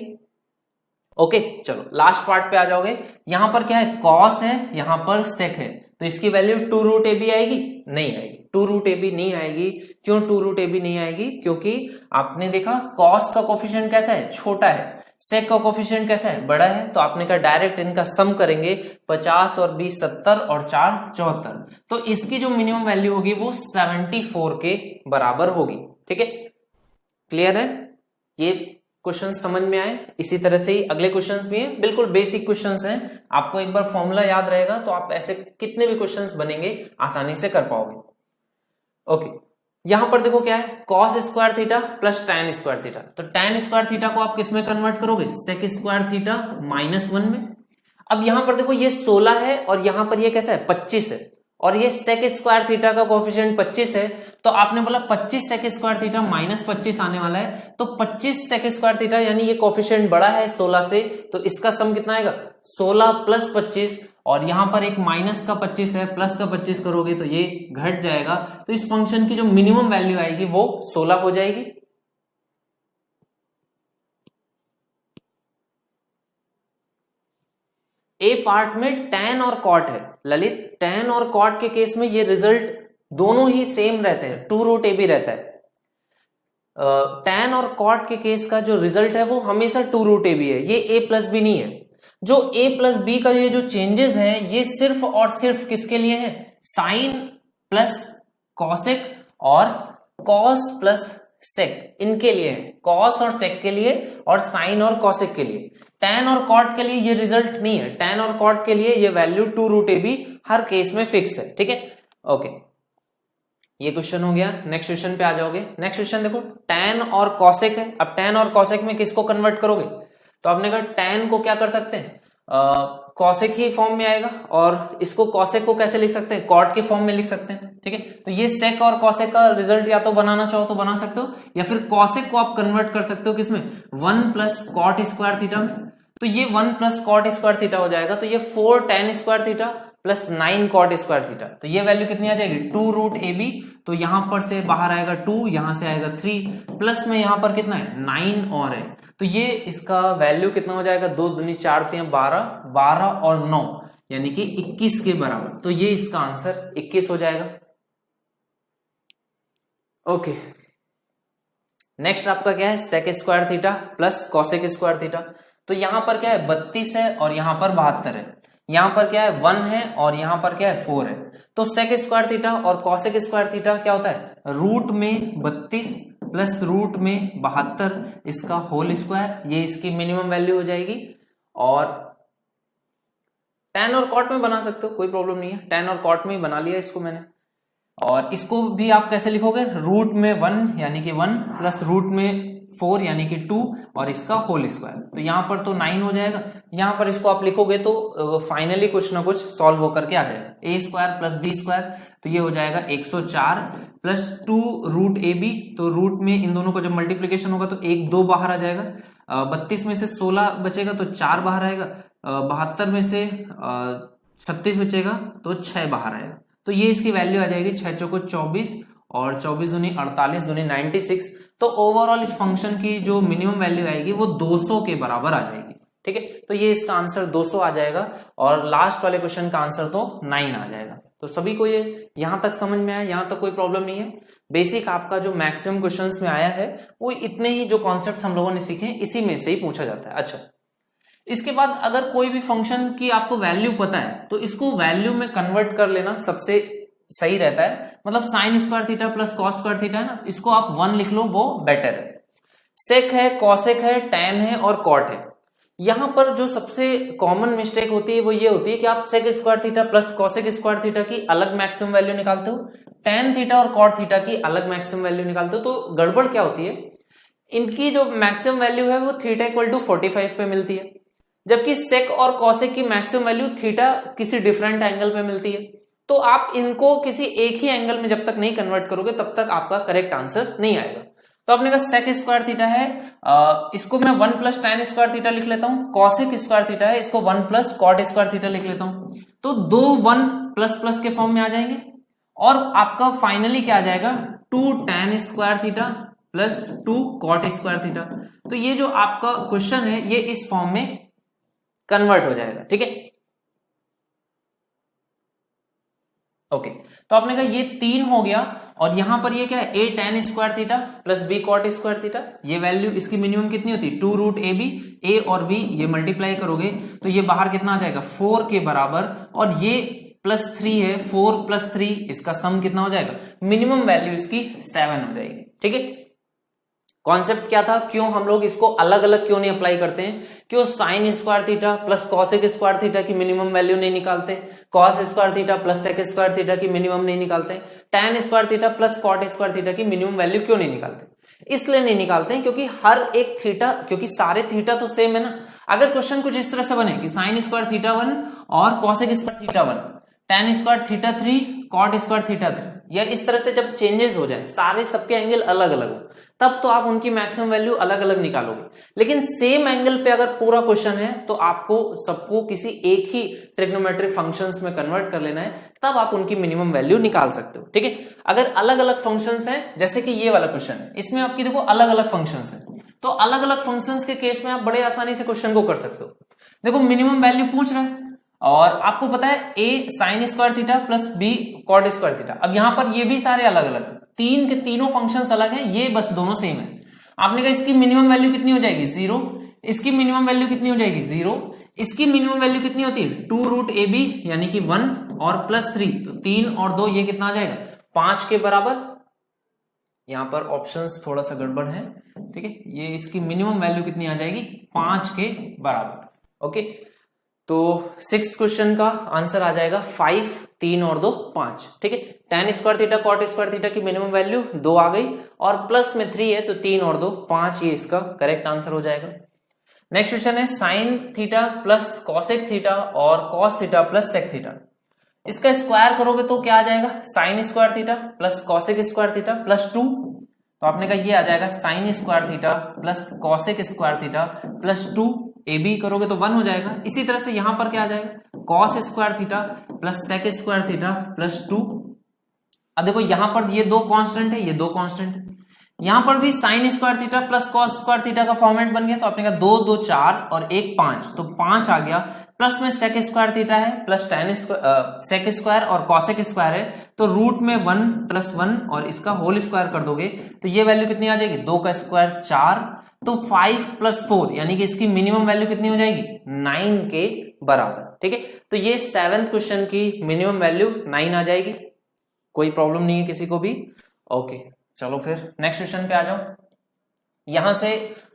ओके, चलो लास्ट पार्ट पे आ जाओगे। यहां पर क्या है, कॉस है, यहां पर सेक है, तो इसकी वैल्यू 2 रूट ए बी आएगी, नहीं आएगी, 2 रूट ए बी नहीं आएगी। क्यों 2 रूट ए बी नहीं आएगी, क्योंकि आपने देखा कॉस का कोफिशिएंट कैसा है, छोटा है, सेक का कोफिशिएंट कैसा है, बड़ा है, तो आपने कहा डायरेक्ट इनका सम करेंगे, 50 और 20 70 और 4 74, तो इसकी जो मिनिमम वैल्यू होगी वो 74 के बराबर होगी। ठीक है, क्लियर है, ये क्वेश्चन समझ में आए। इसी तरह से ही अगले क्वेश्चंस भी हैं, बिल्कुल बेसिक क्वेश्चंस हैं, आपको एक बार फॉर्मूला याद रहेगा तो आप ऐसे कितने भी क्वेश्चंस बनेंगे आसानी से कर पाओगे। ओके, यहां पर देखो क्या है, cos square theta plus tan square theta, तो टैन स्क्वायर थीटा को आप किस में कन्वर्ट करोगे, सेक स्क्वायर थीटा -1 में। अब यहां पर देखो ये 16 है और यहां पर ये कैसा है, 25 है, और ये सेक स्क्वायर थीटा का कोफिशिएंट 25 है, तो आपने बोला 25 सेक स्क्वायर थीटा -25 आने वाला है, तो 25 सेक स्क्वायर थीटा यानी ये कोफिशिएंट बड़ा है 16 से, तो इसका सम कितना आएगा, 16 + 25, और यहां पर एक माइनस का 25 है, प्लस का 25 करोगे तो ये घट जाएगा, तो इस फंक्शन की जो मिनिमम वैल्यू आएगी वो 16 हो जाएगी। ए पार्ट में टैन और कॉट है ललित, टैन और कॉट के केस में ये रिजल्ट दोनों ही सेम रहते हैं, 2 रूट ए बी रहता है। टैन और कॉट के केस का जो रिजल्ट है वो हमेशा 2 रूट ए बी है, ये a प्लस बी नहीं है। जो a प्लस बी का ये जो चेंजेस है ये सिर्फ और सिर्फ किसके लिए है, साइन प्लस कॉसेक और कॉस प्लस सेक, इनके लिए है, कॉस और सेक के लिए और साइन और कॉसेक के लिए। टैन और कॉट के लिए ये रिजल्ट नहीं है, टैन और कॉट के लिए ये वैल्यू 2 रूट ए बी हर केस में फिक्स है। ठीक है, ओके, ये क्वेश्चन हो गया। नेक्स्ट क्वेश्चन पे आ जाओगे। नेक्स्ट क्वेश्चन देखो, टैन और कॉसेक है। अब टैन और कॉसेक में किसको कन्वर्ट करोगे, तो आपने कहा टैन को क्या कर सकते हैं, कॉसेक ही फॉर्म में आएगा, और इसको कॉसेक को कैसे लिख सकते हैं, कॉट के फॉर्म में लिख सकते हैं। ठीक है, तो ये सेक और कॉसेक का रिजल्ट या तो बनाना चाहो तो बना सकते हो, या फिर कॉसेक को आप कन्वर्ट कर सकते हो किसमें, 1 + कॉट स्क्वायर थीटा में, तो ये 1 + कॉट स्क्वायर थीटा हो जाएगा, तो ये 4 tan square theta plus 9 cot square theta, तो ये वैल्यू कितनी आ जाएगी, 2 रूट ए बी, तो यहां पर से बाहर आएगा 2, यहां से आएगा 3, प्लस में यहां पर कितना है 9 और है, तो ये इसका वैल्यू कितना हो जाएगा, 2 दूनी 4 3 12, 12 और 9 यानी कि 21 के बराबर, तो ये इसका आंसर 21 हो जाएगा। ओके, नेक्स्ट आपका क्या है, sec square theta plus cosec square theta, तो यहां पर क्या है 32 है और यहां पर 72 है, यहां पर क्या है 1 है और यहां पर क्या है 4 है, तो सेक स्क्वायर थीटा और कॉसेक स्क्वायर थीटा क्या होता है, रूट में 32 प्लस रूट में 72 इसका होल स्क्वायर, ये इसकी मिनिमम वैल्यू हो जाएगी। और टैन और कॉट में बना सकते हो, कोई प्रॉब्लम नहीं है, टैन और कॉट में ही बना लिया इसको मैंने। और इसको भी आप कैसे लिखोगे, रूट में 1 यानी कि 1 प्लस रूट में 4 यानी कि 2 और इसका होल स्क्वायर, तो यहां पर तो 9 हो जाएगा, यहां पर इसको आप लिखोगे तो फाइनली कुछ ना कुछ सॉल्व होकर के आ जाएगा, a square plus b square, तो ये हो जाएगा 104 प्लस 2 रूट ए बी, तो रूट में इन दोनों को जब मल्टीप्लीकेशन होगा तो 1 2 बाहर आ जाएगा, 32 में से 16 बचेगा तो 4 बाहर आएगा, 72 में से 36 बचेगा तो 6 बाहर आएगा, तो ये इसकी वैल्यू आ जाएगी 6 चौको 24 और 24 दूनी 48 दूनी 96, तो ओवरऑल इस फंक्शन की जो मिनिमम वैल्यू आएगी वो 200 के बराबर आ जाएगी। ठीक है, तो ये इसका आंसर 200 आ जाएगा, और लास्ट वाले क्वेश्चन का आंसर तो 9 आ जाएगा। तो सभी को ये यहां तक समझ में आया, यहां तक कोई प्रॉब्लम नहीं है। बेसिक आपका जो मैक्सिमम क्वेश्चंस में आया है वो इतने ही जो कॉन्सेप्ट हम लोगों ने सीखे इसी में से ही पूछा जाता है। अच्छा, इसके बाद अगर कोई भी फंक्शन की आपको वैल्यू पता है तो इसको वैल्यू में कन्वर्ट कर लेना सबसे सही रहता है, मतलब sign square theta plus cos square theta है ना, इसको आप 1 लिख लो वो बेटर है। सेक है, कॉसेक है, टैन है और कॉट है, यहां पर जो सबसे कॉमन मिस्टेक होती है वो ये होती है कि आप sec square theta plus cosec square theta की अलग मैक्सिमम वैल्यू निकालते हो, टेन थीटा और कॉट थीटा की अलग मैक्सिमम वैल्यू निकालते हो। तो गड़बड़ क्या होती है, इनकी जो मैक्सिमम वैल्यू है वो थीटा इक्वल टू 45 पे मिलती है, जबकि सेक और कॉसेक की मैक्सिमम वैल्यू थीटा किसी डिफरेंट एंगल पे मिलती है। तो आप इनको किसी एक ही एंगल में जब तक नहीं कन्वर्ट करोगे तब तक आपका करेक्ट आंसर नहीं आएगा। तो आपने कहा सेक स्क्वायर थीटा है, इसको मैं 1 प्लस टेन स्क्वायर थीटा लिख लेता हूं, कॉसेक स्क्वायर थीटा है, इसको 1 प्लस कॉट स्क्वायर थीटा लिख लेता हूं। तो दो 1 प्लस प्लस के फॉर्म में आ जाएंगे और आपका फाइनली क्या आ जाएगा, 2 tan square theta plus 2 cot square theta. तो ये जो आपका क्वेश्चन है ये इस फॉर्म में कन्वर्ट हो जाएगा। ठीक है, ओके। तो आपने कहा ये 3 हो गया और यहां पर ये क्या है, a tan square theta plus b cot square theta. ये वैल्यू इसकी मिनिमम कितनी होती है, 2 रूट ए बी, ए और b ये मल्टीप्लाई करोगे तो ये बाहर कितना आ जाएगा 4 के बराबर, और ये प्लस 3 है, 4 प्लस 3 इसका सम कितना हो जाएगा, मिनिमम वैल्यू इसकी 7 हो जाएगी। ठीक है, कॉन्सेप्ट क्या था, क्यों हम लोग इसको अलग अलग क्यों नहीं अप्लाई करते हैं, क्यों sine square theta plus cosec square theta की मिनिमम वैल्यू नहीं निकालते, cos square theta plus sec square theta की मिनिमम नहीं निकालते, tan square theta plus cot square theta की मिनिमम वैल्यू क्यों नहीं निकालते, इसलिए नहीं निकालते हैं क्योंकि हर एक थीटा, क्योंकि सारे थीटा तो सेम है ना। अगर क्वेश्चन कुछ इस तरह से बने कि साइन स्क्वायर थीटा 1 और cosec square theta 1, tan square theta 3, cot square theta 3, या इस तरह से जब चेंजेस हो जाए, सारे सबके एंगल अलग अलग हो, तब तो आप उनकी मैक्सिमम वैल्यू अलग अलग निकालोगे। लेकिन सेम एंगल पे अगर पूरा क्वेश्चन है तो आपको सबको किसी एक ही ट्रिग्नोमेट्रिक फंक्शंस में कन्वर्ट कर लेना है, तब आप उनकी मिनिमम वैल्यू निकाल सकते हो। ठीक है, अगर अलग अलग फंक्शंस हैं, जैसे कि ये वाला क्वेश्चन है, इसमें आपकी देखो अलग अलग फंक्शंस हैं, तो अलग अलग फंक्शंस के केस में आप बड़े आसानी से क्वेश्चन को कर सकते हो। देखो मिनिमम वैल्यू पूछ रहा है और आपको पता है a sine square theta plus b cot square theta. अब यहां पर ये भी सारे अलग अलग, तीन के तीनों फंक्शंस अलग हैं, ये बस दोनों सेम है। आपने कहा इसकी मिनिमम वैल्यू कितनी हो जाएगी 0, इसकी मिनिमम वैल्यू कितनी हो जाएगी 0, इसकी मिनिमम वैल्यू कितनी होती है 2 रूट ए बी यानी कि 1 और प्लस 3, तो 3 और 2 ये कितना आ जाएगा 5 के बराबर। यहां पर ऑप्शंस थोड़ा सा गड़बड़ है। ठीक है, ये इसकी मिनिमम वैल्यू कितनी आ जाएगी 5 के बराबर। ओके, तो 6th क्वेश्चन का आंसर आ जाएगा 5, 3 और 2 5। ठीक है, tan square theta cot square theta की मिनिमम वैल्यू 2 आ गई और प्लस में 3 है तो 3 और 2 5, ये इसका करेक्ट आंसर हो जाएगा। नेक्स्ट क्वेश्चन है sine theta plus cosec theta और cos theta plus sec theta. इसका स्क्वायर करोगे तो क्या आ जाएगा, sine square theta plus cosec square theta plus 2। तो आपने कहा ये आ जाएगा sine square theta plus cosec square theta plus 2, a b करोगे तो 1 हो जाएगा। इसी तरह से यहां पर क्या आ जाएगा cos square theta plus sec square theta plus 2। अब देखो यहां पर ये 2 कांस्टेंट है, ये 2 कांस्टेंट है, यहां पर भी sign square theta plus cos square theta का फॉर्मेट बन गया। तो आपने कहा 2 2 4 और 1 5, तो 5 आ गया, प्लस में सेक स्क्वायर थीटा है प्लस टेन सेक स्क्वायर और कॉसेक स्क्वायर है, तो रूट में 1 प्लस 1 और इसका होल स्क्वायर कर दोगे तो ये वैल्यू कितनी आ जाएगी 2 का स्क्वायर 4, तो 5 प्लस 4 यानी कि इसकी मिनिमम वैल्यू कितनी हो जाएगी 9 के बराबर। ठीक है, तो ये 7th क्वेश्चन की मिनिमम वैल्यू 9 आ जाएगी, कोई प्रॉब्लम नहीं है किसी को भी। ओके, चलो फिर नेक्स्ट क्वेश्चन पे आ जाओ। यहां से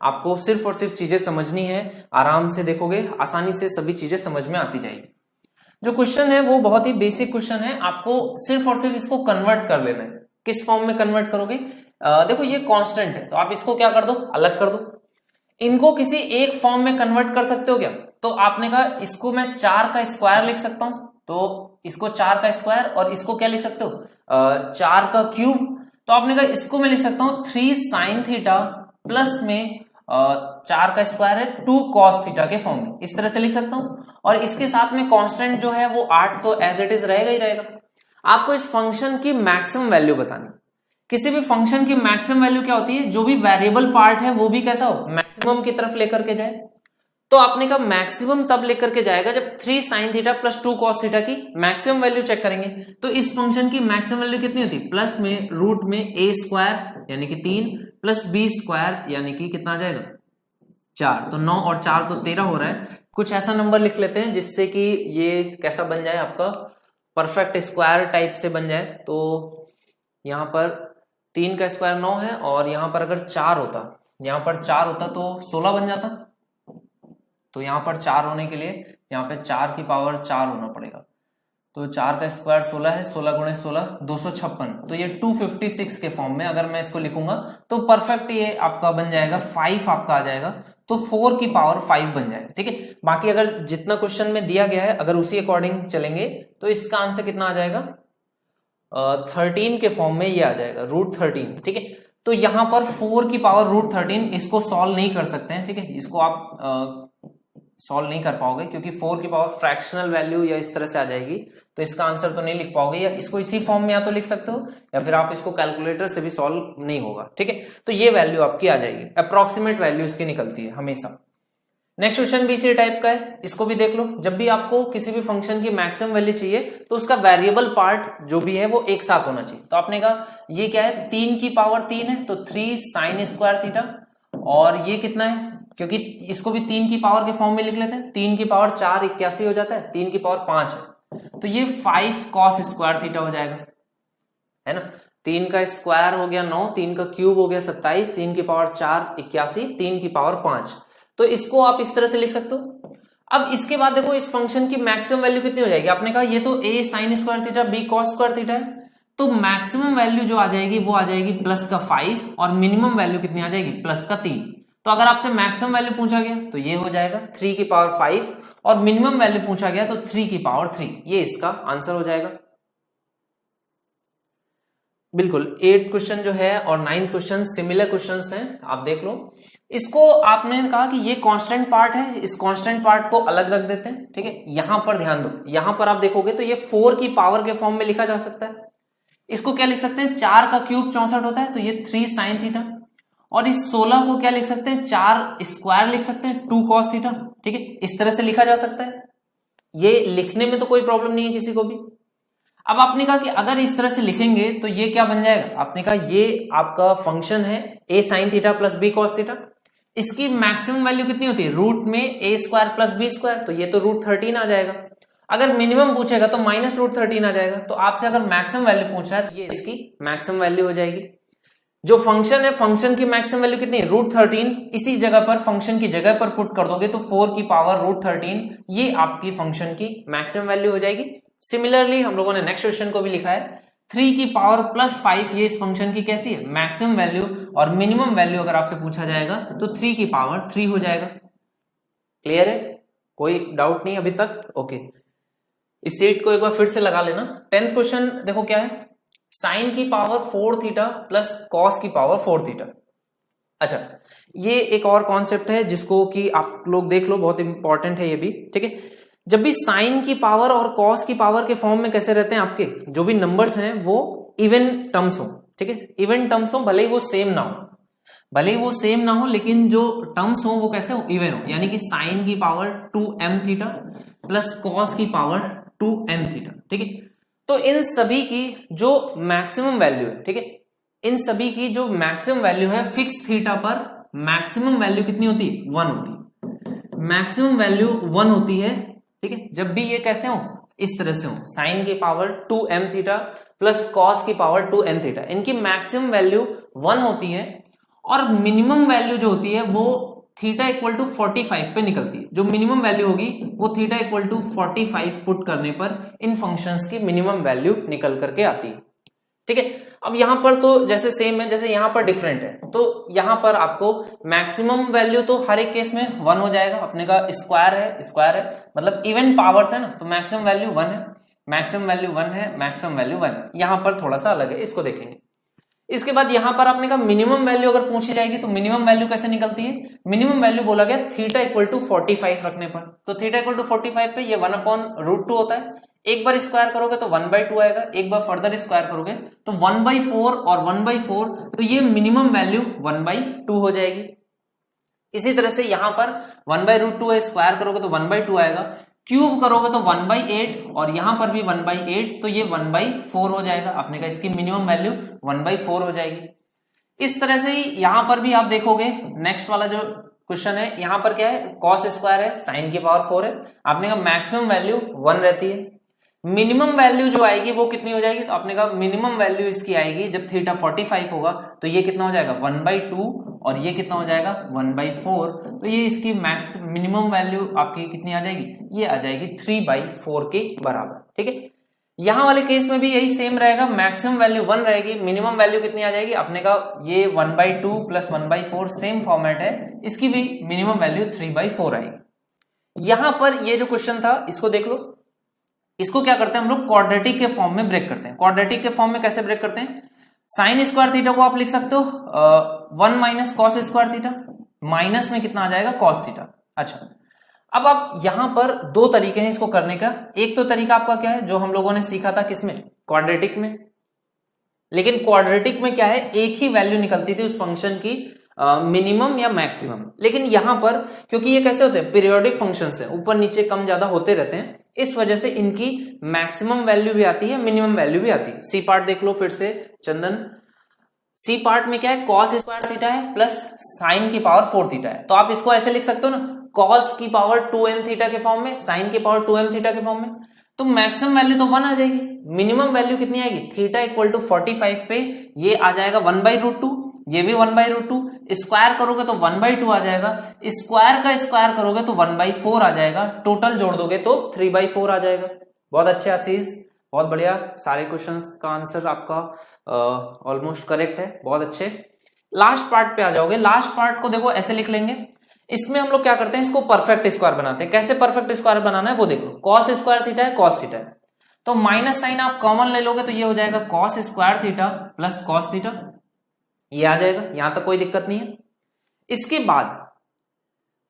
आपको सिर्फ और सिर्फ चीजें समझनी है, आराम से देखोगे आसानी से सभी चीजें समझ में आती जाएगी। जो क्वेश्चन है वो बहुत ही बेसिक क्वेश्चन है, आपको सिर्फ और सिर्फ इसको कन्वर्ट कर लेना है। किस फॉर्म में कन्वर्ट करोगे, देखो ये कांस्टेंट है तो आप इसको क्या कर दो अलग कर दो, इनको किसी एक फॉर्म में कन्वर्ट कर सकते हो क्या, तो आपने कहा इसको मैं 4 का स्क्वायर लिख सकता हूं, तो इसको 4 का स्क्वायर और इसको क्या लिख सकते हो 4 का क्यूब। तो आपने कहा इसको मैं लिख सकता हूं 3 साइन थीटा प्लस में 4 का स्क्वायर है 2 कॉस थीटा के फॉर्म में, इस तरह से लिख सकता हूं। और इसके साथ में कांस्टेंट जो है वो 8, तो एज इट इज रहेगा ही रहेगा। आपको इस फंक्शन की मैक्सिमम वैल्यू बतानी, किसी भी फंक्शन की मैक्सिमम वैल्यू क्या होती है, जो भी वेरिएबल पार्ट है वो भी कैसा हो मैक्सिमम की तरफ लेकर के जाए। तो आपने कहा मैक्सिमम तब लेकर के जाएगा जब 3 sign theta plus 2 cos theta की मैक्सिमम वैल्यू चेक करेंगे। तो इस फंक्शन की मैक्सिमम वैल्यू कितनी होती है, प्लस में रूट में a स्क्वायर यानी कि 3 प्लस b स्क्वायर यानी कि कितना आ जाएगा 4, तो 9 और 4 तो 13 हो रहा है। कुछ ऐसा नंबर लिख लेते हैं जिससे कि ये कैसा बन जाए आपका परफेक्ट स्क्वायर टाइप से बन जाए। तो यहां पर 3 का स्क्वायर 9 है और यहां पर अगर 4 होता, यहां पर 4 होता तो 16 बन जाता। तो यहाँ पर 4 होने के लिए यहाँ पे 4 की पावर 4 होना पड़ेगा। तो 4 का स्क्वायर 16 है, 16 गुणे 16 256। तो ये 256 के फॉर्म में अगर मैं इसको लिखूंगा तो परफेक्ट ये आपका बन जाएगा 5 आपका आ जाएगा, तो 4 की पावर 5 बन जाएगा। ठीक है, बाकी अगर जितना क्वेश्चन में दिया गया है अगर उसी अकॉर्डिंग चलेंगे तो इसका आंसर कितना आ जाएगा 13 के फॉर्म में ये आ जाएगा √13। ठीक है, तो यहां पर 4 की पावर √13 इसको सॉल्व नहीं कर सकते हैं। ठीक है, इसको आप सॉल्व नहीं कर पाओगे क्योंकि 4 की पावर फ्रैक्शनल वैल्यू या इस तरह से आ जाएगी, तो इसका आंसर तो नहीं लिख पाओगे। या इसको इसी फॉर्म में या तो लिख सकते हो या फिर आप इसको कैलकुलेटर से भी सॉल्व नहीं होगा। ठीक है, तो ये वैल्यू आपकी आ जाएगी, अप्रोक्सीमेट वैल्यू इसकी निकलती है हमेशा। नेक्स्ट क्वेश्चन भी इसी टाइप का है, इसको भी देख लो। जब भी आपको किसी भी फंक्शन की मैक्सिमम वैल्यू चाहिए तो उसका वेरिएबल पार्ट जो भी है वो एक साथ होना चाहिए। तो आपने कहा ये क्या है, 3 की पावर 3 है तो 3 sin स्क्वायर थीटा, और ये कितना है क्योंकि इसको भी 3 की पावर के फॉर्म में लिख लेते हैं, 3 की पावर 4 81 हो जाता है, 3 की पावर 5 है तो ये 5 cos स्क्वायर थीटा हो जाएगा, है ना। 3 का स्क्वायर हो गया 9, 3 का क्यूब हो गया 27, 3 की पावर 4 81, 3 की पावर 5, तो इसको आप इस तरह से लिख सकते हो। अब इसके बाद देखो इस फंक्शन की मैक्सिमम वैल्यू कितनी हो जाएगी, आपने कहा ये तो a sin square theta b cos square theta है, तो मैक्सिमम वैल्यू जो आ जाएगी वो आ जाएगी +5 और मिनिमम वैल्यू कितनी आ जाएगी +3। तो अगर आपसे मैक्सिमम वैल्यू पूछा गया तो ये हो जाएगा 3 की पावर 5 और मिनिमम वैल्यू पूछा गया तो 3 की पावर 3, ये इसका आंसर हो जाएगा। बिल्कुल 8th क्वेश्चन जो है और 9th क्वेश्चन सिमिलर क्वेश्चंस हैं, आप देख लो। इसको आपने कहा कि ये कांस्टेंट पार्ट है, इस कांस्टेंट पार्ट को अलग रख देते हैं। ठीक है, यहां पर ध्यान दो, यहां पर आप देखोगे तो ये 4 की पावर के फॉर्म में लिखा जा सकता है। इसको क्या लिख सकते हैं, 4 का क्यूब 64 होता है तो ये 3 sin थीटा, और इस 16 को क्या लिख सकते हैं, 4 स्क्वायर लिख सकते हैं 2 cos थीटा। ठीक है, इस तरह से लिखा जा सकता है, ये लिखने में तो कोई प्रॉब्लम नहीं है किसी को भी। अब आपने कहा कि अगर इस तरह से लिखेंगे तो ये क्या बन जाएगा, आपने कहा ये आपका फंक्शन है a sin theta plus b cos theta, इसकी मैक्सिमम वैल्यू कितनी होती है, रूट में a square plus b square, तो ये तो √13 आ जाएगा। अगर मिनिमम पूछेगा तो -√13 आ जाएगा। तो आपसे अगर मैक्सिमम वैल्यू पूछा है तो ये इसकी मैक्सिमम वैल्यू हो जाएगी। जो फंक्शन है, फंक्शन की मैक्सिमम वैल्यू कितनी है, √13, इसी जगह पर फंक्शन की जगह पर पुट कर दोगे तो 4 की पावर √13, ये आपकी फंक्शन की मैक्सिमम वैल्यू हो जाएगी। सिमिलरली हम लोगों ने नेक्स्ट क्वेश्चन को भी लिखा है, 3 की पावर +5, ये इस फंक्शन की कैसी है, मैक्सिमम वैल्यू, और मिनिमम वैल्यू अगर आपसे पूछा जाएगा तो 3 की पावर 3 हो जाएगा। क्लियर है, कोई डाउट नहीं अभी तक? ओके, इस सीट को एक बार फिर से लगा लेना। 10th क्वेश्चन देखो क्या है, साइन की पावर 4 थीटा प्लस कॉस की पावर 4 थीटा। अच्छा, ये एक और कॉन्सेप्ट है जिसको कि आप लोग देख लो, बहुत इंपॉर्टेंट है ये भी। ठीक है, जब भी साइन की पावर और कॉस की पावर के फॉर्म में कैसे रहते हैं, आपके जो भी नंबर्स हैं वो इवन टर्म्स हो। ठीक है, इवन टर्म्स हो, भले ही वो सेम ना हो, भले ही वो सेम ना हो, लेकिन जो टर्म्स हो वो कैसे हो, इवन हो। यानी कि साइन की power 2m theta plus cos की पावर 2n थीटा। ठीक है, तो इन सभी की जो मैक्सिमम वैल्यू है, ठीक है, इन सभी की जो मैक्सिमम वैल्यू है फिक्स थीटा पर, मैक्सिमम वैल्यू कितनी होती है, 1 होती है। मैक्सिमम वैल्यू 1 होती है। ठीक है, जब भी ये कैसे हो, इस तरह से हो, साइन की power 2m theta plus cos की पावर 2n थीटा, इनकी मैक्सिमम वैल्यू 1 होती है, और मिनिमम वैल्यू जो होती है वो थीटा इक्वल टू 45 पे निकलती है। जो मिनिमम वैल्यू होगी वो थीटा इक्वल टू 45 पुट करने पर इन फंक्शंस की मिनिमम वैल्यू निकल करके आती है। ठीक है, अब यहां पर तो जैसे सेम है, जैसे यहां पर डिफरेंट है, तो यहां पर आपको मैक्सिमम वैल्यू तो हर एक केस में 1 हो जाएगा। अपने का स्क्वायर है मतलब इवन पावर्स है ना, तो मैक्सिमम वैल्यू 1 है, मैक्सिमम वैल्यू 1 है, मैक्सिमम वैल्यू 1 है। यहां पर थोड़ा सा अलग है, इसको देखेंगे। इसके बाद यहां पर आपने कहा मिनिमम वैल्यू अगर पूछी जाएगी तो मिनिमम वैल्यू कैसे निकलती है, मिनिमम वैल्यू बोला गया थीटा इक्वल टू 45 रखने पर, तो थीटा इक्वल टू 45 पे ये 1/√2 होता है। एक बार स्क्वायर करोगे तो 1/2 आएगा, एक बार फर्दर स्क्वायर करोगे तो 1/4 और 1/4, तो ये मिनिमम वैल्यू 1/2 हो जाएगी। इसी तरह से यहां पर 1/√2 है, स्क्वायर करोगे तो 1/2 आएगा, क्यूब करोगे तो 1/8, और यहां पर भी 1/8, तो ये 1/4 हो जाएगा। आपने कहा इसकी मिनिमम वैल्यू 1/4 हो जाएगी। इस तरह से ही यहां पर भी आप देखोगे, नेक्स्ट वाला जो क्वेश्चन है, यहां पर क्या है, कॉस स्क्वायर है, साइन की पावर 4 है, आपने कहा मैक्सिमम वैल्यू 1 रहती है। मिनिमम वैल्यू जो आएगी वो कितनी हो जाएगी, तो आपने कहा मिनिमम वैल्यू इसकी आएगी जब थीटा 45 होगा, तो ये कितना हो जाएगा 1/2, और ये कितना हो जाएगा 1/4, तो ये इसकी मैक्स मिनिमम वैल्यू आपकी कितनी आ जाएगी, ये आ जाएगी 3/4 के बराबर। ठीक है, यहां वाले केस में भी यही सेम रहेगा, मैक्सिमम वैल्यू 1 रहेगी, मिनिमम वैल्यू कितनी आ जाएगी अपने का, ये 1/2 + 1/4 सेम फॉर्मेट है, इसकी भी मिनिमम वैल्यू 3/4 आएगी। यहां पर ये जो क्वेश्चन था इसको देख लो, इसको क्या करते हैं हम लोग क्वाड्रेटिक के फॉर्म में ब्रेक करते हैं। क्वाड्रेटिक के फॉर्म में कैसे ब्रेक करते हैं, साइन स्क्वायर थीटा को आप लिख सकते हो 1 - cos स्क्वायर थीटा, माइनस में कितना आ जाएगा cos थीटा। अच्छा, अब आप यहां पर दो तरीके हैं इसको करने का। एक तो तरीका आपका क्या है जो हम लोगों ने सीखा था किसमें, क्वाड्रेटिक में, लेकिन क्वाड्रेटिक में क्या है एक ही वैल्यू निकलती थी उस फंक्शन की, मिनिमम या मैक्सिमम। लेकिन यहां पर क्योंकि ये कैसे होते हैं, पीरियोडिक फंक्शंस हैं, ऊपर नीचे कम ज्यादा होते रहते हैं, इस वजह से इनकी मैक्सिमम वैल्यू भी आती है, मिनिमम वैल्यू भी आती है। सी पार्ट देख लो फिर से चंदन, सी पार्ट में क्या है cos स्क्वायर थीटा है प्लस साइन की पावर 4 थीटा है, तो आप इसको ऐसे लिख सकते हो ना, cos की पावर 2n थीटा के फॉर्म में, साइन की पावर 2m थीटा के फॉर्म में, तो मैक्सिमम वैल्यू तो 1 आ जाएगी, मिनिमम वैल्यू कितनी आएगी, थीटा = 45 पे ये आ जाएगा 1/√2, ये भी 1/√2, स्क्वायर करोगे तो 1/2 आ जाएगा, स्क्वायर का स्क्वायर करोगे तो 1/4 आ जाएगा, टोटल जोड़ दोगे तो 3/4 आ जाएगा। बहुत अच्छे आशीष, बहुत बढ़िया, सारे क्वेश्चंस का आंसर आपका ऑलमोस्ट करेक्ट है, बहुत अच्छे। लास्ट पार्ट पे आ जाओगे, लास्ट पार्ट को देखो ऐसे लिख लेंगे, इसमें हम लोग क्या करते हैं, इसको परफेक्ट स्क्वायर बनाते हैं। कैसे परफेक्ट स्क्वायर बनाना है वो देखो, cos स्क्वायर थीटा है cos थीटा है, तो माइनस साइन आप कॉमन ले लोगे तो ये हो जाएगा cos square theta plus cos theta, ये आ जाएगा, यहां तक कोई दिक्कत नहीं है। इसके बाद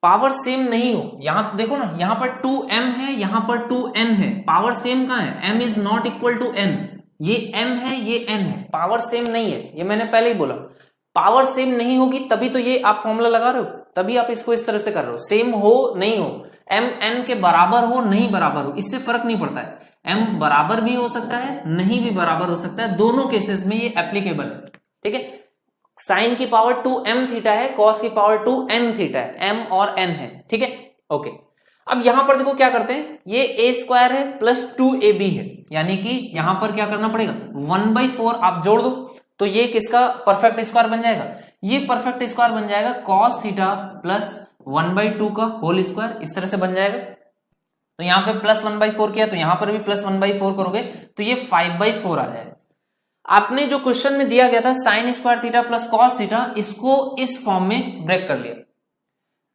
पावर सेम नहीं हो, यहां देखो ना, यहां पर 2m है, यहां पर 2n है, पावर सेम कहां है, m is not equal to n, ये m है ये n है, पावर सेम नहीं है, ये मैंने पहले ही बोला, पावर सेम नहीं होगी तभी तो ये आप फॉर्मूला लगा रहे हो, तभी आप इसको इस तरह से कर रहे हो, सेम हो नहीं हो, m n के बराबर हो नहीं बराबर हो, इससे फर्क नहीं पड़ता है, m बराबर भी हो सकता है नहीं भी बराबर हो सकता है, दोनों केसेस में ये एप्लीकेबल है। ठीक है, साइन की पावर 2m थीटा है, cos की पावर 2n थीटा है, m और n है। ठीक है, ओके, अब यहां पर देखो क्या करते हैं, ये a स्क्वायर है प्लस 2ab है, यानी कि यहां पर क्या करना पड़ेगा, 1/4 आप जोड़ दो तो ये किसका परफेक्ट स्क्वायर बन जाएगा, ये परफेक्ट स्क्वायर बन जाएगा cos थीटा प्लस 1/2 का होल स्क्वायर, इस तरह से बन जाएगा। तो यहां पे प्लस 1/4 किया तो यहां पर भी प्लस 1/4 करोगे तो ये 5/4 आ जाएगा। आपने जो क्वेश्चन में दिया गया था sign square theta plus cos theta, इसको इस फॉर्म में ब्रेक कर लिया,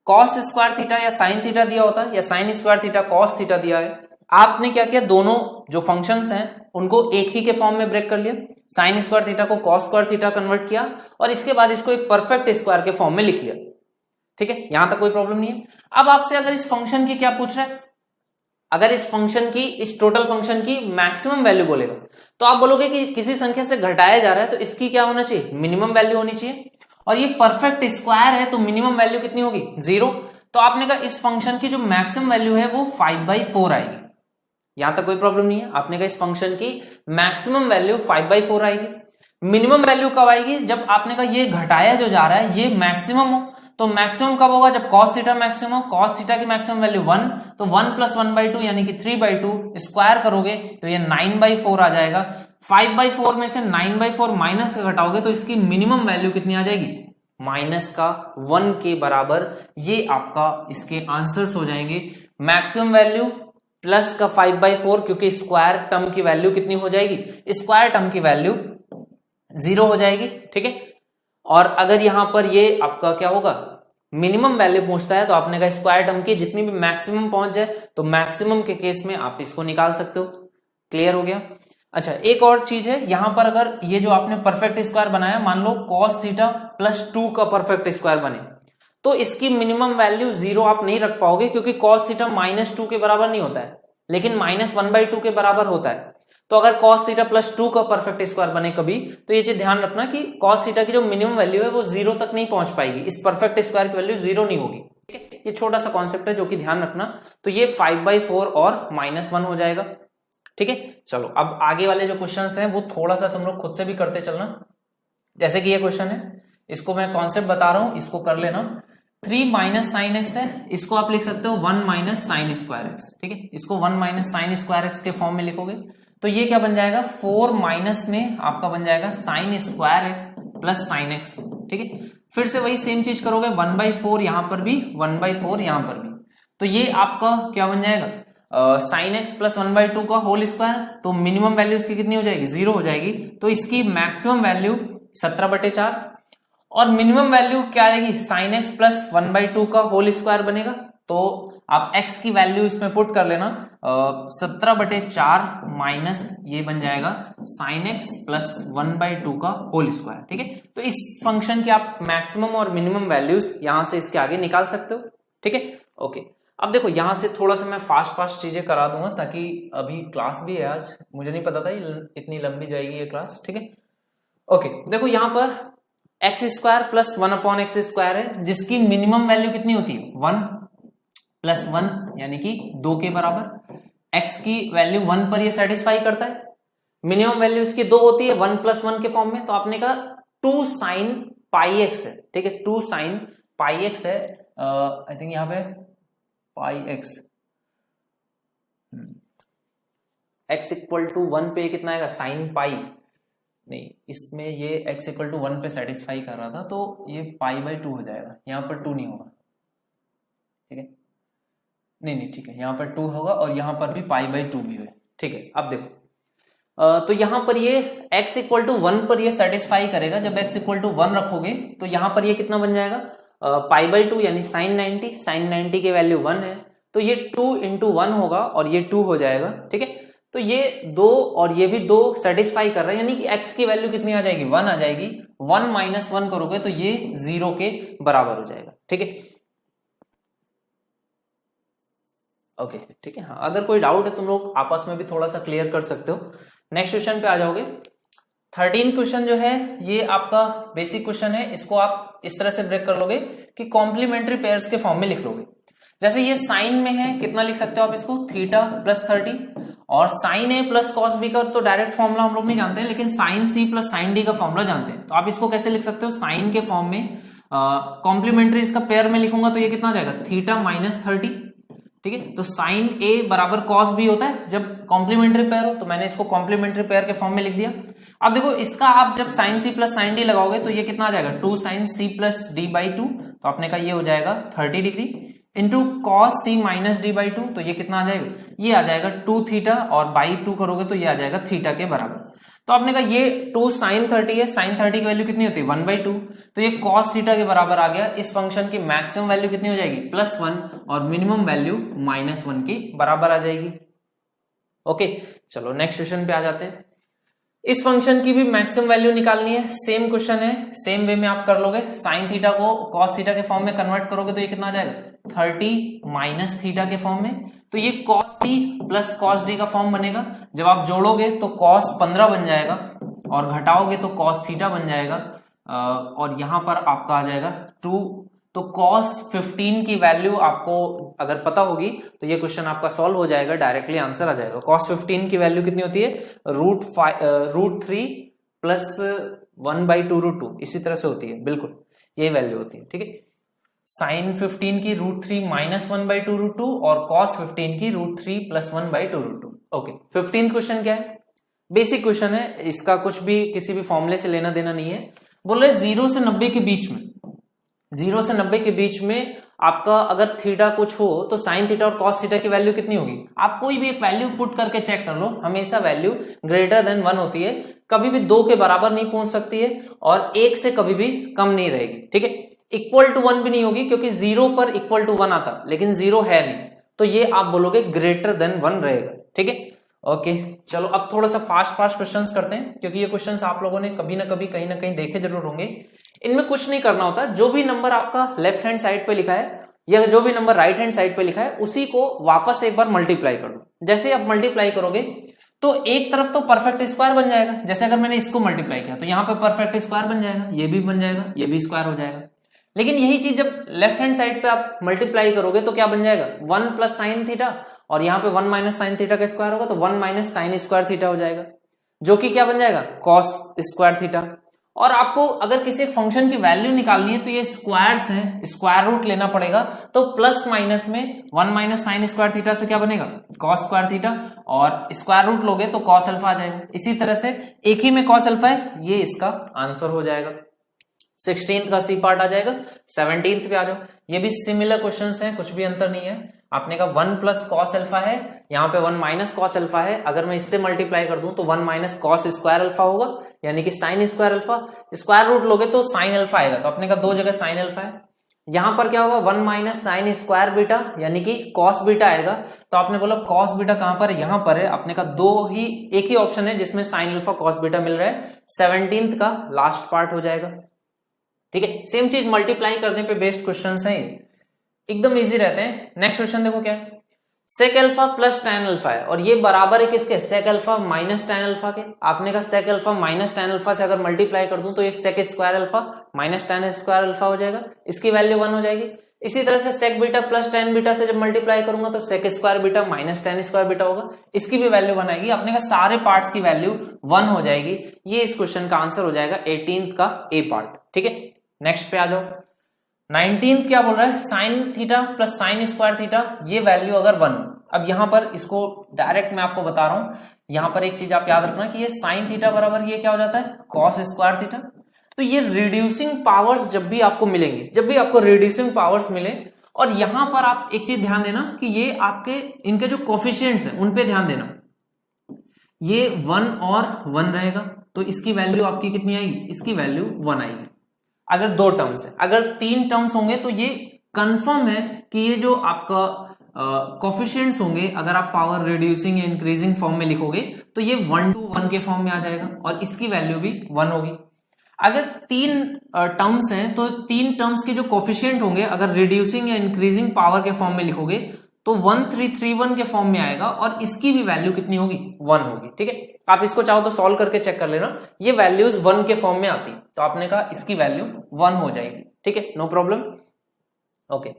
cos स्क्वायर थीटा या साइन थीटा दिया होता या sine square theta cos theta दिया है, आपने क्या किया, दोनों जो फंक्शंस हैं उनको एक ही के फॉर्म में ब्रेक कर लिया, साइन स्क्वायर थीटा को cos स्क्वायर थीटा कन्वर्ट किया और इसके बाद इसको एक परफेक्ट स्क्वायर के फॉर्म में लिख लिया। ठीक है, यहां तक कोई प्रॉब्लम नहीं है। अब आपसे अगर इस फंक्शन की क्या पूछ रहा है, अगर इस फंक्शन की, इस टोटल फंक्शन की मैक्सिमम वैल्यू बोलेगा तो आप बोलोगे कि किसी संख्या से घटाया जा रहा है तो इसकी क्या होना चाहिए, मिनिमम वैल्यू होनी चाहिए, और ये परफेक्ट स्क्वायर है तो मिनिमम वैल्यू कितनी होगी, 0। तो आपने कहा इस फंक्शन की जो मैक्सिमम वैल्यू है वो 5/4 आएगी, यहां तक कोई प्रॉब्लम नहीं है। आपने कहा इस फंक्शन की मैक्सिमम वैल्यू 5/4 आएगी। मिनिमम वैल्यू कब आएगी, जब आपने कहा ये घटाया जो जा रहा है ये मैक्सिमम हो, तो मैक्सिमम कब होगा, जब cos थीटा मैक्सिमम हो, cos थीटा की मैक्सिमम वैल्यू 1, तो 1 + 1/2 यानी कि 3/2, स्क्वायर करोगे तो ये 9/4 आ जाएगा। 5/4 में से 9/4 माइनस का घटाओगे तो इसकी मिनिमम वैल्यू कितनी आ जाएगी, -1 के बराबर। ये आपका इसके आंसर्स हो जाएंगे, मैक्सिमम वैल्यू प्लस का 5/4, क्योंकि स्क्वायर टर्म की वैल्यू कितनी हो जाएगी, स्क्वायर टर्म की वैल्यू 0 हो जाएगी। ठीक है, और अगर यहां पर ये आपका क्या होगा, मिनिमम वैल्यू पूछता है तो आपने कहा स्क्वायर टर्म की जितनी भी मैक्सिमम पहुंच जाए तो मैक्सिमम के केस में आप इसको निकाल सकते हो। क्लियर हो गया। अच्छा, एक और चीज है, यहां पर अगर ये जो आपने परफेक्ट स्क्वायर बनाया, मान लो cos थीटा प्लस 2 का परफेक्ट स्क्वायर बने, तो इसकी मिनिमम वैल्यू 0 आप नहीं रख पाओगे, क्योंकि cos थीटा -2 के बराबर नहीं होता है, लेकिन -1/2 के बराबर होता है। तो अगर cos थीटा प्लस 2 का परफेक्ट स्क्वायर बने कभी, तो ये चीज ध्यान रखना कि cos थीटा की जो मिनिमम वैल्यू है वो 0 तक नहीं पहुंच पाएगी, इस परफेक्ट स्क्वायर की वैल्यू 0 नहीं होगी। ठीक है, ये छोटा सा कॉन्सेप्ट है जो कि ध्यान रखना। तो ये 5/4 और -1 हो जाएगा। ठीक है, चलो अब आगे वाले जो क्वेश्चंस हैं वो थोड़ा सा तुम लोग खुद से भी करते चलना। जैसे कि ये क्वेश्चन है, इसको मैं कॉन्सेप्ट बता रहा हूं, इसको कर लेना। 3 - sin x है, इसको आप लिख सकते हो 1 - sin स्क्वायर x। ठीक है, इसको 1 - sin स्क्वायर x के फॉर्म में लिखोगे तो ये क्या बन जाएगा, 4 माइनस में आपका बन जाएगा sin square x plus sin x। ठीक है, फिर से वही सेम चीज करोगे, 1/4 यहां पर भी, 1/4 यहां पर भी, तो ये आपका क्या बन जाएगा, sin x प्लस 1/2 का होल स्क्वायर। तो मिनिमम वैल्यू इसकी कितनी हो जाएगी, 0 हो जाएगी। तो इसकी मैक्सिमम वैल्यू 17/4 और मिनिमम वैल्यू क्या आएगी, sin x प्लस 1/2 का होल स्क्वायर बनेगा। तो आप x की वैल्यू इसमें पुट कर लेना, 17/4 माइनस ये बन जाएगा sin x प्लस 1/2 का होल स्क्वायर। ठीक है, तो इस फंक्शन की आप मैक्सिमम और मिनिमम वैल्यूज यहां से इसके आगे निकाल सकते हो। ठीक है, ओके। अब देखो यहां से थोड़ा सा मैं फास्ट चीजें करा दूंगा, ताकि अभी क्लास भी है आज, मुझे नहीं पता था इतनी लंबी जाएगी ये क्लास। ठीक है, ओके। देखो यहां पर एक्स स्क्वायर प्लस 1/x² है, जिसकी मिनिमम वैल्यू कितनी होती है, 1 + 1 यानी कि 2 के बराबर। x की वैल्यू 1 पर ये सेटिस्फाई करता है। मिनिमम वैल्यू इसकी 2 होती है 1 + 1 के फॉर्म में, तो आपने कहा 2 sin πx है। ठीक है, 2 sin πx है, आई थिंक यहां पे πx, x = 1 पे कितना आएगा, sin π, नहीं इसमें ये x = 1 पे सेटिस्फाई कर रहा था, तो ये π/2 हो जाएगा, यहाँ पर 2 नहीं होगा। ठीक है, नहीं ठीक है, यहाँ पर 2 होगा और यहाँ पर भी π/2 भी है। ठीक है, अब देखो तो यहाँ पर ये x = 1 पर ये सेटिस्फाई करेगा। जब x = 1 रखोगे तो यहाँ पर ये कितना बन जाएगा, π/2 यानी sin 90 की वैल्यू 1 है, तो ये 2 × 1 होगा और ये 2 हो जाएगा। ठीक है, तो ये 2 और ये भी 2 सेटिस्फाई कर रहा है, यानी कि x की वैल्यू कितनी आ जाएगी, 1 आ जाएगी। 1 - 1 करोगे तो ये 0 के बराबर हो जाएगा। ठीक है, ओके। ठीक है, हाँ, अगर कोई डाउट है तुम लोग आपस में भी थोड़ा सा क्लियर कर सकते हो। नेक्स्ट क्वेश्चन पे आ जाओगे। 13 क्वेश्चन जो है ये आपका बेसिक क्वेश्चन है, इसको आप इस तरह से ब्रेक कर लोगे कि कॉम्प्लीमेंट्री पेयर्स के फॉर्म में लिख लोगे। जैसे ये साइन में है, कितना लिख सकते हो आप इसको, थीटा + 30, और sin a + cos b का तो डायरेक्ट फॉर्मूला हम लोग नहीं जानते हैं, लेकिन sin c + sin d का फॉर्मूला जानते हैं। तो आप इसको कैसे लिख सकते हो, साइन के फॉर्म में कॉम्प्लीमेंट्री इसका पेयर में लिखूंगा तो ये कितना आ जाएगा, थीटा - 30। ठीक है, तो sin a = cos b होता है जब कॉम्प्लीमेंट्री पेयर हो, तो मैंने इसको कॉम्प्लीमेंट्री पेयर के फॉर्म में लिख दिया। अब देखो इसका आप जब sin c + sin d लगाओगे तो ये कितना आ जाएगा, 2 sin c + d/2, तो आपने कहा ये हो जाएगा 30 degree, into cos c - d/2, तो ये कितना आ जाएगा, ये आ जाएगा 2 थीटा, और /2 करोगे तो ये आ जाएगा थीटा के बराबर। तो आपने कहा ये 2 sin 30 है, sin 30 की वैल्यू कितनी होती है, 1/2, तो ये cos थीटा के बराबर आ गया। इस फंक्शन की मैक्सिमम वैल्यू कितनी हो जाएगी, +1, और मिनिमम वैल्यू -1 के बराबर आ जाएगी। ओके, चलो नेक्स्ट क्वेश्चन पे आ जाते हैं। इस फंक्शन की भी मैक्सिमम वैल्यू निकालनी है, सेम क्वेश्चन है, सेम वे में आप कर लोगे। साइन थीटा को cos थीटा के फॉर्म में कन्वर्ट करोगे तो ये कितना आ जाएगा, 30 - थीटा के फॉर्म में, तो ये cos c + cos d का फॉर्म बनेगा। जब आप जोड़ोगे तो cos 15 बन जाएगा, और घटाओगे तो cos थीटा बन जाएगा, और यहां पर आपका आ जाएगा 2। तो cos 15 की वैल्यू आपको अगर पता होगी तो ये क्वेश्चन आपका सॉल्व हो जाएगा, डायरेक्टली आंसर आ जाएगा। cos 15 की वैल्यू कितनी होती है, √3 + 1/2√2, इसी तरह से होती है, बिल्कुल यही वैल्यू होती है। ठीक है, sin 15 की √3 - 1/2√2 और cos 15 की √3 + 1/2√2। ओके, 15th क्वेश्चन क्या है, बेसिक क्वेश्चन है, इसका कुछ भी किसी भी फॉर्मूले से लेना देना नहीं है। बोल रहे 0 से 90 के बीच में, 0 से 90 के बीच में आपका अगर थीटा कुछ हो तो साइन थीटा और कॉस थीटा की वैल्यू कितनी होगी, आप कोई भी एक वैल्यू पुट करके चेक कर लो, हमेशा वैल्यू >1 होती है, कभी भी 2 के बराबर नहीं पहुंच सकती है, और 1 से कभी भी कम नहीं रहेगी। ठीक है, =1 भी नहीं होगी, क्योंकि 0 पर =1 आता, लेकिन 0 है नहीं, तो ये आप बोलोगे >1 रहेगा। ठीक है, ओके। चलो अब थोड़ा सा फास्ट क्वेश्चंस करते हैं, क्योंकि ये क्वेश्चंस आप लोगों ने कभी ना कभी कहीं ना कहीं देखे जरूर होंगे। इनमें कुछ नहीं करना होता, जो भी नंबर आपका लेफ्ट हैंड साइड पे लिखा है या जो भी नंबर राइट हैंड साइड पे लिखा है उसी को वापस एक बार मल्टीप्लाई कर दो। जैसे आप मल्टीप्लाई करोगे तो एक तरफ तो परफेक्ट स्क्वायर बन जाएगा, जैसे अगर मैंने इसको मल्टीप्लाई किया तो यहाँ पे परफेक्ट स्क्वायर बन जाएगा, ये भी बन जाएगा, ये भी स्क्वायर हो जाएगा। लेकिन यही चीज जब लेफ्ट हैंड साइड पे आप मल्टीप्लाई करोगे तो क्या बन जाएगा, 1 + sin थीटा, और यहाँ पे 1 - sin थीटा का स्क्वायर होगा तो 1 - sin स्क्वायर थीटा हो जाएगा, जो कि क्या बन जाएगा, cos स्क्वायर थीटा। और आपको अगर किसी एक फंक्शन की वैल्यू निकालनी है तो ये स्क्वायर्स हैं, स्क्वायर रूट लेना पड़ेगा, तो प्लस माइनस में 1 - sin स्क्वायर थीटा से क्या बनेगा, cos स्क्वायर थीटा, और स्क्वायर रूट लोगे तो cos अल्फा आ जाएगा। इसी तरह से एक ही में cos अल्फा है, ये इसका आंसर हो जाएगा। 16th का सी पार्ट आ जाएगा, 17th पे आ जाओ। ये भी सिमिलर क्वेश्चंस हैं, कुछ भी अंतर नहीं है। आपने कहा 1 प्लस कॉस अल्फा है, यहाँ पे 1 माइनस कॉस अल्फा है। अगर मैं इससे मल्टीप्लाई कर दूं तो 1 माइनस कॉस स्क्वायर अल्फा होगा, यानी कि sine square alpha. Square root लोगे तो साइन अल्फा आएगा, तो आपने कहा दो जगह साइन अल्फा है। यहां पर क्या होगा, 1 माइनस साइन स्क्वायर बीटा यानी कि कॉस बीटा आएगा। तो आपने बोला कॉस बीटा कहां पर है, यहां पर है। आपने कहा एक ही ऑप्शन है जिसमें साइन अल्फा कॉस बीटा मिल रहा है, 17th का लास्ट पार्ट हो जाएगा। ठीक है, सेम चीज मल्टीप्लाई करने पे बेस्ड क्वेश्चंस हैं, एकदम इजी रहते हैं। नेक्स्ट क्वेश्चन देखो क्या है, sec alpha plus tan alpha है और ये बराबर है किसके, sec alpha minus tan alpha के। आपने कहा sec alpha minus tan alpha से अगर मल्टीप्लाई कर दूं तो ये sec square alpha minus tan square alpha हो जाएगा, इसकी वैल्यू 1 हो जाएगी। इसी तरह से sec beta plus tan beta से जब मल्टीप्लाई करूंगा तो sec square beta minus tan square beta होगा, इसकी भी वैल्यू 1 आएगी। आपने कहा सारे पार्ट्स की वैल्यू 1 हो जाएगी। ये इस क्वेश्चन का आंसर हो जाएगा 18th का ए पार्ट। ठीक है, नेक्स्ट पे आ जाओ। 19th क्या बोल रहा है, sine theta plus sign square theta, ये वैल्यू अगर 1 हो। अब यहां पर इसको डायरेक्ट मैं आपको बता रहा हूं, यहां पर एक चीज आप याद रखना कि ये साइन थीटा बराबर ये क्या हो जाता है, कॉस स्क्वायर थीटा। तो ये रिड्यूसिंग पावर्स जब भी आपको मिलेंगे, जब भी आपको रिड्यूसिंग पावर्स मिले, और यहां पर आप एक चीज ध्यान देना कि ये आपके इनके जो कोफिशिएंट्स हैं उन पे ध्यान देना। ये 1 और 1 रहेगा, तो इसकी वैल्यू आपकी कितनी आएगी, इसकी वैल्यू 1 आएगी। अगर 2 टर्म्स है, अगर 3 टर्म्स होंगे तो ये कंफर्म है कि ये जो आपका कोफिशिएंट्स होंगे, अगर आप पावर रिड्यूसिंग या इंक्रीजिंग फॉर्म में लिखोगे तो ये 1 to 1 के फॉर्म में आ जाएगा और इसकी वैल्यू भी 1 होगी। अगर 3 टर्म्स हैं तो 3 टर्म्स के जो कोफिशिएंट होंगे अगर रिड्यूसिंग या इंक्रीजिंग पावर के फॉर्म में लिखोगे तो 1331 के फॉर्म में आएगा और इसकी भी वैल्यू कितनी होगी, 1 होगी। ठीक है, आप इसको चाहो तो सॉल्व करके चेक कर लेना, ये वैल्यूज 1 के फॉर्म में आती, तो आपने कहा इसकी वैल्यू 1 हो जाएगी। ठीक है, no problem. Okay,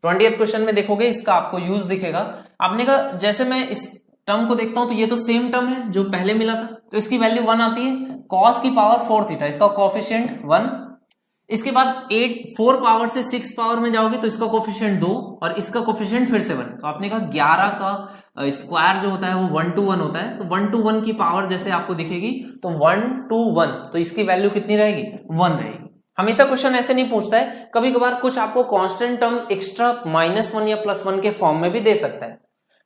20th question में देखोगे इसका आपको यूज दिखेगा। आपने कहा जैसे मैं इस टर्म को देखता हूं तो ये तो सेम टर्म है जो पहले मिला था, तो इसकी वैल्यू 1 आती है। कॉस की पावर 4 थीटा, इसका कोफिशिएंट 1। इसके बाद 4 पावर से 6 पावर में जाओगे तो इसका कोफिशिएंट 2 और इसका कोफिशिएंट फिर से 1। तो आपने कहा 11 का स्क्वायर जो होता है वो 1 to 1 होता है, तो 1 to 1 की पावर जैसे आपको दिखेगी तो 1 to 1, तो इसकी वैल्यू कितनी रहेगी, 1 रहेगी। हमेशा क्वेश्चन ऐसे नहीं पूछता है, कभी कभार कुछ आपको कांस्टेंट टर्म एक्स्ट्रा -1 या +1 के फॉर्म में भी दे सकता है,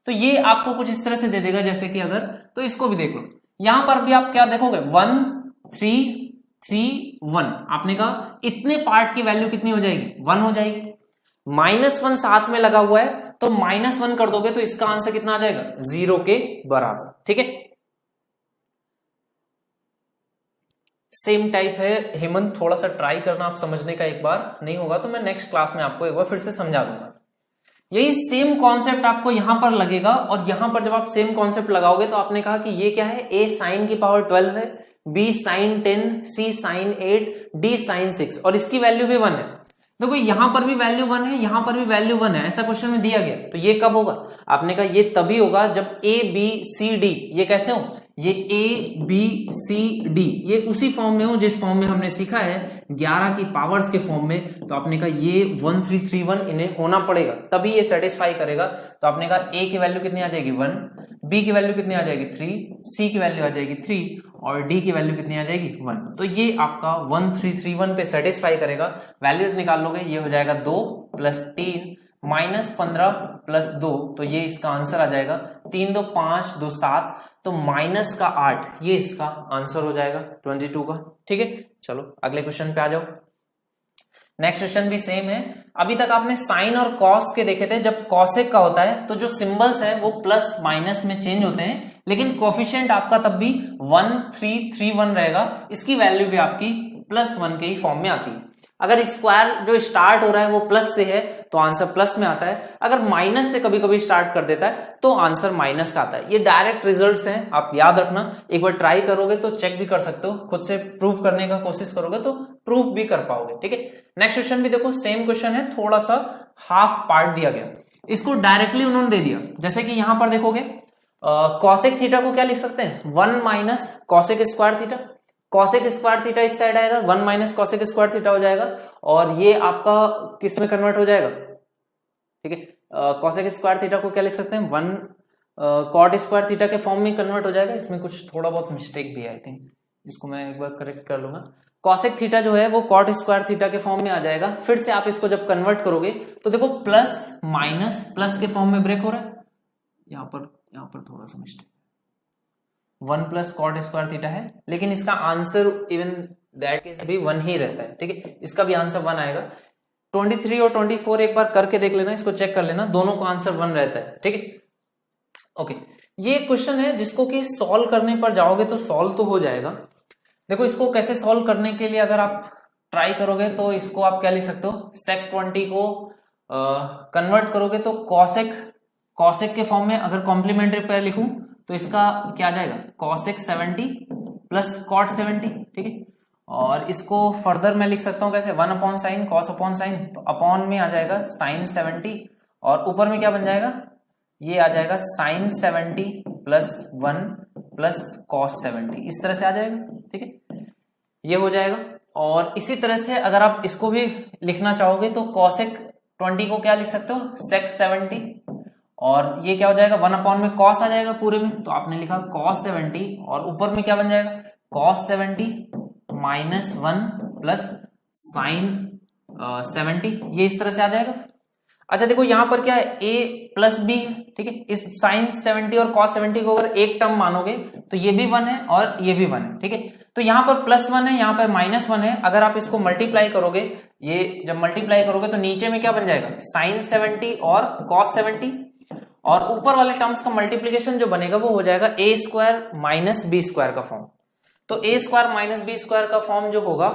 तो ये आपको कुछ इस तरह से दे देगा जैसे कि अगर, तो इसको भी देख लो, यहां पर भी आप क्या देखोगे 1 3 3 1। आपने कहा इतने पार्ट की वैल्यू कितनी हो जाएगी, 1 हो जाएगी। -1 साथ में लगा हुआ है तो -1 कर दोगे तो इसका आंसर कितना आ जाएगा, 0 के बराबर। ठीक है, सेम टाइप है। हेमंत थोड़ा सा ट्राई करना आप समझने का, एक बार नहीं होगा तो मैं नेक्स्ट क्लास में आपको एक बार फिर से समझा दूंगा। यही सेम कॉन्सेप्ट आपको यहां पर लगेगा और यहां पर जब आप सेम कॉन्सेप्ट लगाओगे तो आपने कहा कि ये क्या है, a साइन की पावर 12 है, b sine 10, c sine 8, d sine 6 और इसकी वैल्यू भी 1 है। देखो यहां पर भी वैल्यू 1 है, यहां पर भी वैल्यू 1 है, ऐसा क्वेश्चन में दिया गया। तो ये कब होगा, आपने कहा ये तभी होगा जब a b c d ये कैसे हो, ये a b c d ये उसी फॉर्म में हो जिस फॉर्म में हमने सीखा है 11 की पावर्स के फॉर्म में। तो आपने कहा ये 1331 इन्हें होना पड़ेगा तभी ये सेटिस्फाई करेगा। तो आपने कहा a की वैल्यू कितनी आ जाएगी 1, b की वैल्यू कितनी आ जाएगी 3, c की वैल्यू आ जाएगी 3 और d की वैल्यू कितनी आ जाएगी 1। तो ये आपका 1331 पे सेटिस्फाई करेगा। वैल्यूज निकाल लोगे, ये हो जाएगा 2 + 3 -15 + 2, तो ये इसका आंसर आ जाएगा 3 2 5 2 7, तो -8 ये इसका आंसर हो जाएगा 22 का। ठीक है, चलो अगले क्वेश्चन पे आ जाओ। नेक्स्ट क्वेश्चन भी सेम है। अभी तक आपने साइन और कॉस के देखे थे, जब कॉसेक का होता है तो जो सिंबल्स है वो प्लस माइनस में चेंज होते हैं, लेकिन कोफिशिएंट आपका तब भी 1331 रहेगा, इसकी वैल्यू भी आपकी +1 के ही फॉर्म में आती है। अगर स्क्वायर जो स्टार्ट हो रहा है वो प्लस से है तो आंसर प्लस में आता है, अगर माइनस से कभी कभी स्टार्ट कर देता है तो आंसर माइनस का आता है। ये डायरेक्ट रिजल्ट्स हैं, आप याद रखना। एक बार ट्राई करोगे तो चेक भी कर सकते हो, खुद से प्रूफ करने का कोशिश करोगे तो प्रूफ भी कर पाओगे। ठीक है, नेक्स्ट क्वेश्चन भी देखो, सेम क्वेश्चन है, थोड़ा सा हाफ पार्ट दिया गया, इसको डायरेक्टली उन्होंने दे दिया। जैसे कि यहां पर देखोगे कॉसेक थीटा को क्या लिख सकते हैं, 1 - cosec square theta. Cosec square theta इस साइड आएगा, 1 - कॉसेक स्क्वायर थीटा हो जाएगा और ये आपका किस में कन्वर्ट हो जाएगा। ठीक है, कॉसेक स्क्वायर थीटा को क्या लिख सकते हैं, 1 कॉट स्क्वायर थीटा के फॉर्म में कन्वर्ट हो जाएगा। इसमें कुछ थोड़ा बहुत मिस्टेक भी है, आई थिंक इसको मैं एक बार करेक्ट कर लूंगा। कॉसेक थीटा जो है वो कॉट स्क्वायर थीटा के फॉर्म में आ जाएगा। फिर से आप इसको जब कन्वर्ट करोगे तो देखो प्लस माइनस प्लस के फॉर्म में ब्रेक हो रहा है, यहां पर थोड़ा सा mistake, 1 plus cot square theta है, लेकिन इसका आंसर इवन दैट केस भी 1 ही रहता है, ठीक है, इसका भी आंसर 1 आएगा। 23 और 24 एक बार करके देख लेना, इसको चेक कर लेना, दोनों का आंसर 1 रहता है, ठीक है। ओके, ये क्वेश्चन है जिसको कि सॉल्व करने पर जाओगे तो सॉल्व तो हो जाएगा। देखो इसको कैसे सॉल्व करने के लिए अगर आप ट्राई करोगे तो इसको आप क्या लिख सकते हो, sec 20 को कन्वर्ट करोगे तो कॉसेक के फॉर्म में अगर कॉम्प्लीमेंट्री पेयर लिखूं तो इसका क्या आ जाएगा, cosec 70 प्लस cot 70, ठीक है। और इसको फर्दर मैं लिख सकता हूं कैसे, 1 upon sine cos upon sine, तो अपॉन में आ जाएगा साइन 70 और ऊपर में क्या बन जाएगा, ये आ जाएगा साइन 70 प्लस 1 प्लस कॉस 70, इस तरह से आ जाएगा, ठीक है, ये हो जाएगा। और इसी तरह से अगर आप इसको भी लिखना चाहोगे तो cosec 20 को क्या लिख सकते हो, sec 70, और ये क्या हो जाएगा, 1 अपॉन में cos आ जाएगा पूरे में, तो आपने लिखा cos 70 और ऊपर में क्या बन जाएगा, cos 70 माइनस 1 प्लस साइन 70, ये इस तरह से आ जाएगा। अच्छा देखो यहां पर क्या है, a प्लस बी है, ठीक है, इस साइन 70 और cos 70 को अगर एक टर्म मानोगे तो ये भी 1 है और ये भी 1 है, ठीक है। तो यहां पर प्लस 1 है, यहां पर माइनस 1 है, अगर आप इसको मल्टीप्लाई करोगे, ये जब मल्टीप्लाई करोगे तो नीचे में क्या बन जाएगा, साइन 70 और cos 70, और ऊपर वाले टर्म्स का मल्टीप्लीकेशन जो बनेगा वो हो जाएगा a square minus B square का फॉर्म। तो a square minus B square का फॉर्म जो होगा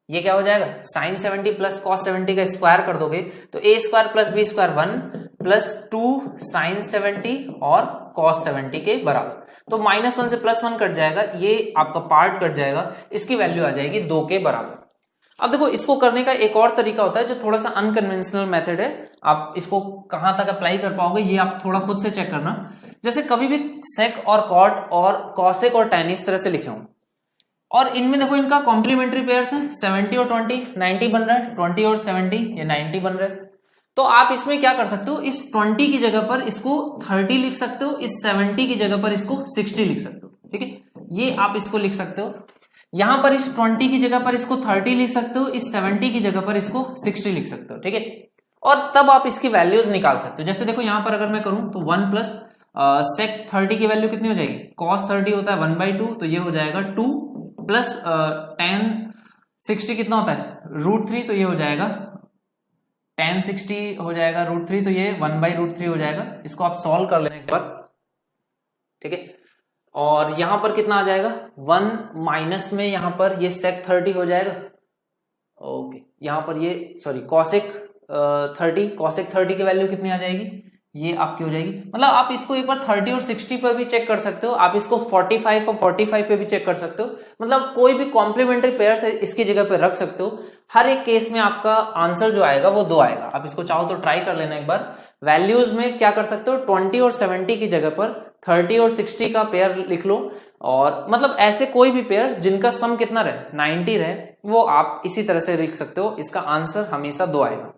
ये क्या हो जाएगा, साइन 70 प्लस कॉस 70 का स्क्वायर कर दोगे तो a square plus B square 1 plus 2 sine 70 और कॉस 70 के बराबर। तो माइनस 1 से प्लस 1 कट जाएगा, ये आपका पार्ट कट जाएगा, इसकी वैल्यू आ जाएगी 2 के बराबर। अब देखो इसको करने का एक और तरीका होता है जो थोड़ा सा अनकन्वेंशनल मेथड है, आप इसको कहां तक अप्लाई कर पाओगे ये आप थोड़ा खुद से चेक करना। जैसे कभी भी सेक और कॉट और कॉसेक और टैन इस तरह से लिखे हों, और इनमें देखो इनका कॉम्प्लीमेंट्री पेयर्स है, 70 और 20 90 बन रहा है, 20 और 70 ये 90 बन रहा है। तो आप इसमें क्या कर सकते हो, इस 20 की जगह पर इसको 30 लिख सकते हो, इस 70 की जगह पर इसको 60 लिख सकते हो, ठीक है, ये आप इसको लिख सकते हो। यहां पर इस 20 की जगह पर इसको 30 लिख सकते हो, इस 70 की जगह पर इसको 60 लिख सकते हो, ठीक है। और तब आप इसकी वैल्यूज निकाल सकते हो। जैसे देखो यहां पर अगर मैं करूं तो 1 प्लस सेक 30 की वैल्यू कितनी हो जाएगी, cos 30 होता है 1/2, तो ये हो जाएगा 2 प्लस tan 60 कितना होता है √3, तो ये हो जाएगा tan 60 हो जाएगा √3, तो ये 1/√3 हो जाएगा। इसको आप सॉल्व कर लेना एक बार, ठीक है। और यहां पर कितना आ जाएगा, 1 माइनस में यहां पर ये sec 30 हो जाएगा, ओके, यहां पर ये सॉरी cosec 30 की वैल्यू कितनी आ जाएगी, ये आपकी हो जाएगी। मतलब आप इसको एक बार 30 और 60 पर भी चेक कर सकते हो, आप इसको 45 और 45 पे भी चेक कर सकते हो, मतलब कोई भी कॉम्प्लीमेंट्री पेयर्स इसकी जगह पे रख सकते हो। हर एक केस में आपका आंसर जो आएगा वो 2 आएगा। आप इसको चाहो तो ट्राई कर लेना एक बार। वैल्यूज में क्या कर सकते हो, 20 और 70 की जगह पर 30 और 60 का पेयर लिख लो, और मतलब ऐसे कोई भी पेयर जिनका सम कितना रहे 90 रहे वो आप इसी तरह से लिख सकते हो। इसका आंसर हमेशा 2 आएगा।